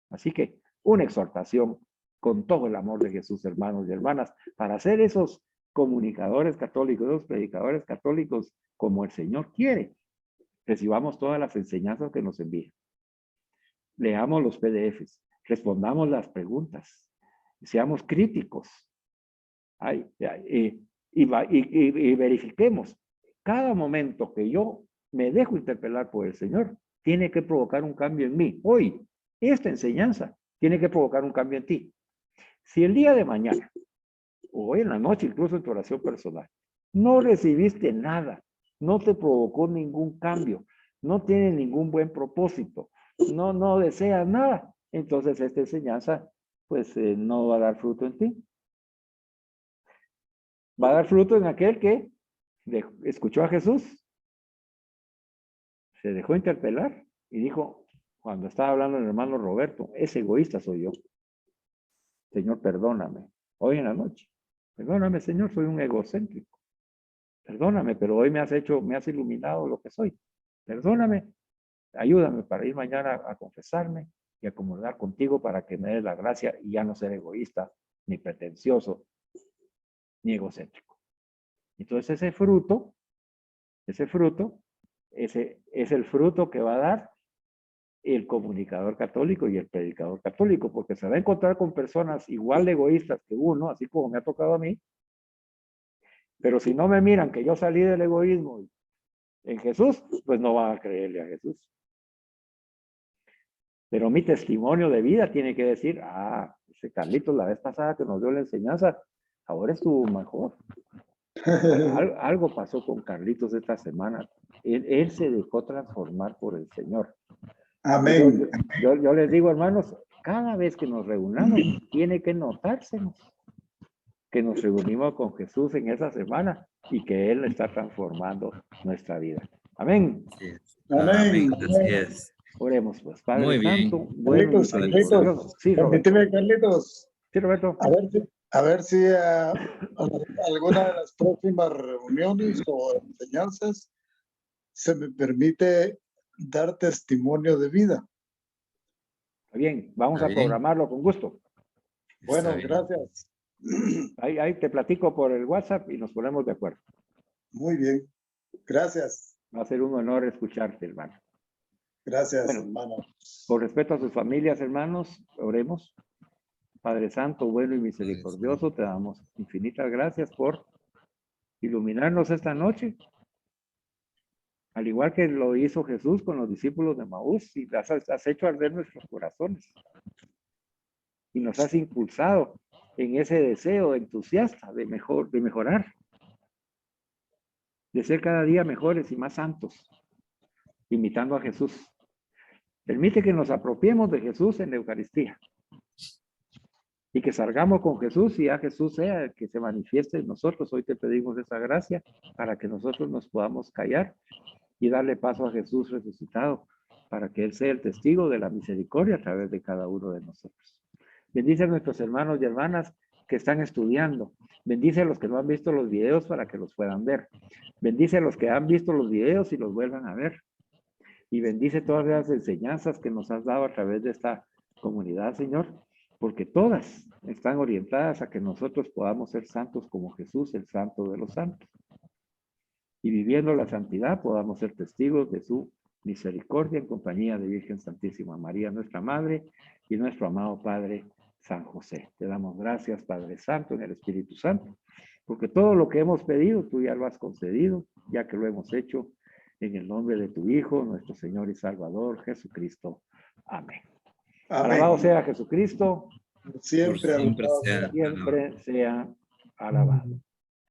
Así que una exhortación con todo el amor de Jesús, hermanos y hermanas, para ser esos comunicadores católicos, esos predicadores católicos como el Señor quiere. Recibamos todas las enseñanzas que nos envía. Leamos los PDFs, respondamos las preguntas, seamos críticos. Y verifiquemos. Cada momento que yo me dejo interpelar por el Señor, tiene que provocar un cambio en mí. Hoy, esta enseñanza tiene que provocar un cambio en ti. Si el día de mañana, o hoy en la noche, incluso en tu oración personal, no recibiste nada, no te provocó ningún cambio, no tienes ningún buen propósito, no deseas nada, entonces esta enseñanza, pues no va a dar fruto en ti. Va a dar fruto en aquel que escuchó a Jesús, se dejó interpelar y dijo, cuando estaba hablando el hermano Roberto, ese egoísta soy yo. Señor, perdóname. Hoy en la noche. Perdóname, Señor, soy un egocéntrico. Perdóname, pero hoy me has iluminado lo que soy. Perdóname. Ayúdame para ir mañana a confesarme y acomodar contigo para que me des la gracia y ya no ser egoísta, ni pretencioso, ni egocéntrico. Entonces ese fruto es el fruto que va a dar el comunicador católico y el predicador católico, porque se va a encontrar con personas igual de egoístas que uno, así como me ha tocado a mí, pero si no me miran que yo salí del egoísmo en Jesús, pues no van a creerle a Jesús. Pero mi testimonio de vida tiene que decir, ese Carlitos la vez pasada que nos dio la enseñanza, ahora estuvo mejor. Algo pasó con Carlitos esta semana. Él se dejó transformar por el Señor. Amén. Yo les digo, hermanos, cada vez que nos reunamos, tiene que notársenos que nos reunimos con Jesús en esa semana y que Él está transformando nuestra vida. Amén. Sí. Amén. Amén. Así es. Oremos, pues. Padre Muy bien. Santo, bueno y Carlitos, misericordioso. Sí, Roberto. permíteme, Carlitos. Sí, Roberto. A ver si alguna de las próximas reuniones o enseñanzas se me permite dar testimonio de vida. Está bien, vamos Está a bien. programarlo con gusto. Bueno, Está bien. gracias. Ahí te platico por el WhatsApp y nos ponemos de acuerdo. Muy bien. Gracias. Va a ser un honor escucharte, hermano. Gracias, Bueno. hermano. Por respeto a sus familias, hermanos, oremos. Padre Santo, bueno y misericordioso, te damos infinitas gracias por iluminarnos esta noche, al igual que lo hizo Jesús con los discípulos de Maús, y has hecho arder nuestros corazones y nos has impulsado en ese deseo entusiasta de mejorar, de ser cada día mejores y más santos, imitando a Jesús. Permite que nos apropiemos de Jesús en la Eucaristía y que salgamos con Jesús y a Jesús sea el que se manifieste en nosotros. Hoy te pedimos esa gracia para que nosotros nos podamos callar y darle paso a Jesús resucitado, para que Él sea el testigo de la misericordia a través de cada uno de nosotros. Bendice a nuestros hermanos y hermanas que están estudiando. Bendice a los que no han visto los videos para que los puedan ver. Bendice a los que han visto los videos y los vuelvan a ver. Y bendice todas las enseñanzas que nos has dado a través de esta comunidad, Señor, porque todas están orientadas a que nosotros podamos ser santos como Jesús, el santo de los santos. Y viviendo la santidad podamos ser testigos de su misericordia en compañía de Virgen Santísima María, nuestra Madre, y nuestro amado Padre San José. Te damos gracias, Padre Santo, en el Espíritu Santo, porque todo lo que hemos pedido, tú ya lo has concedido, ya que lo hemos hecho en el nombre de tu Hijo, nuestro Señor y Salvador, Jesucristo. Amén. Amén. Alabado sea Jesucristo. Siempre, Por siempre alabado sea Siempre sea alabado.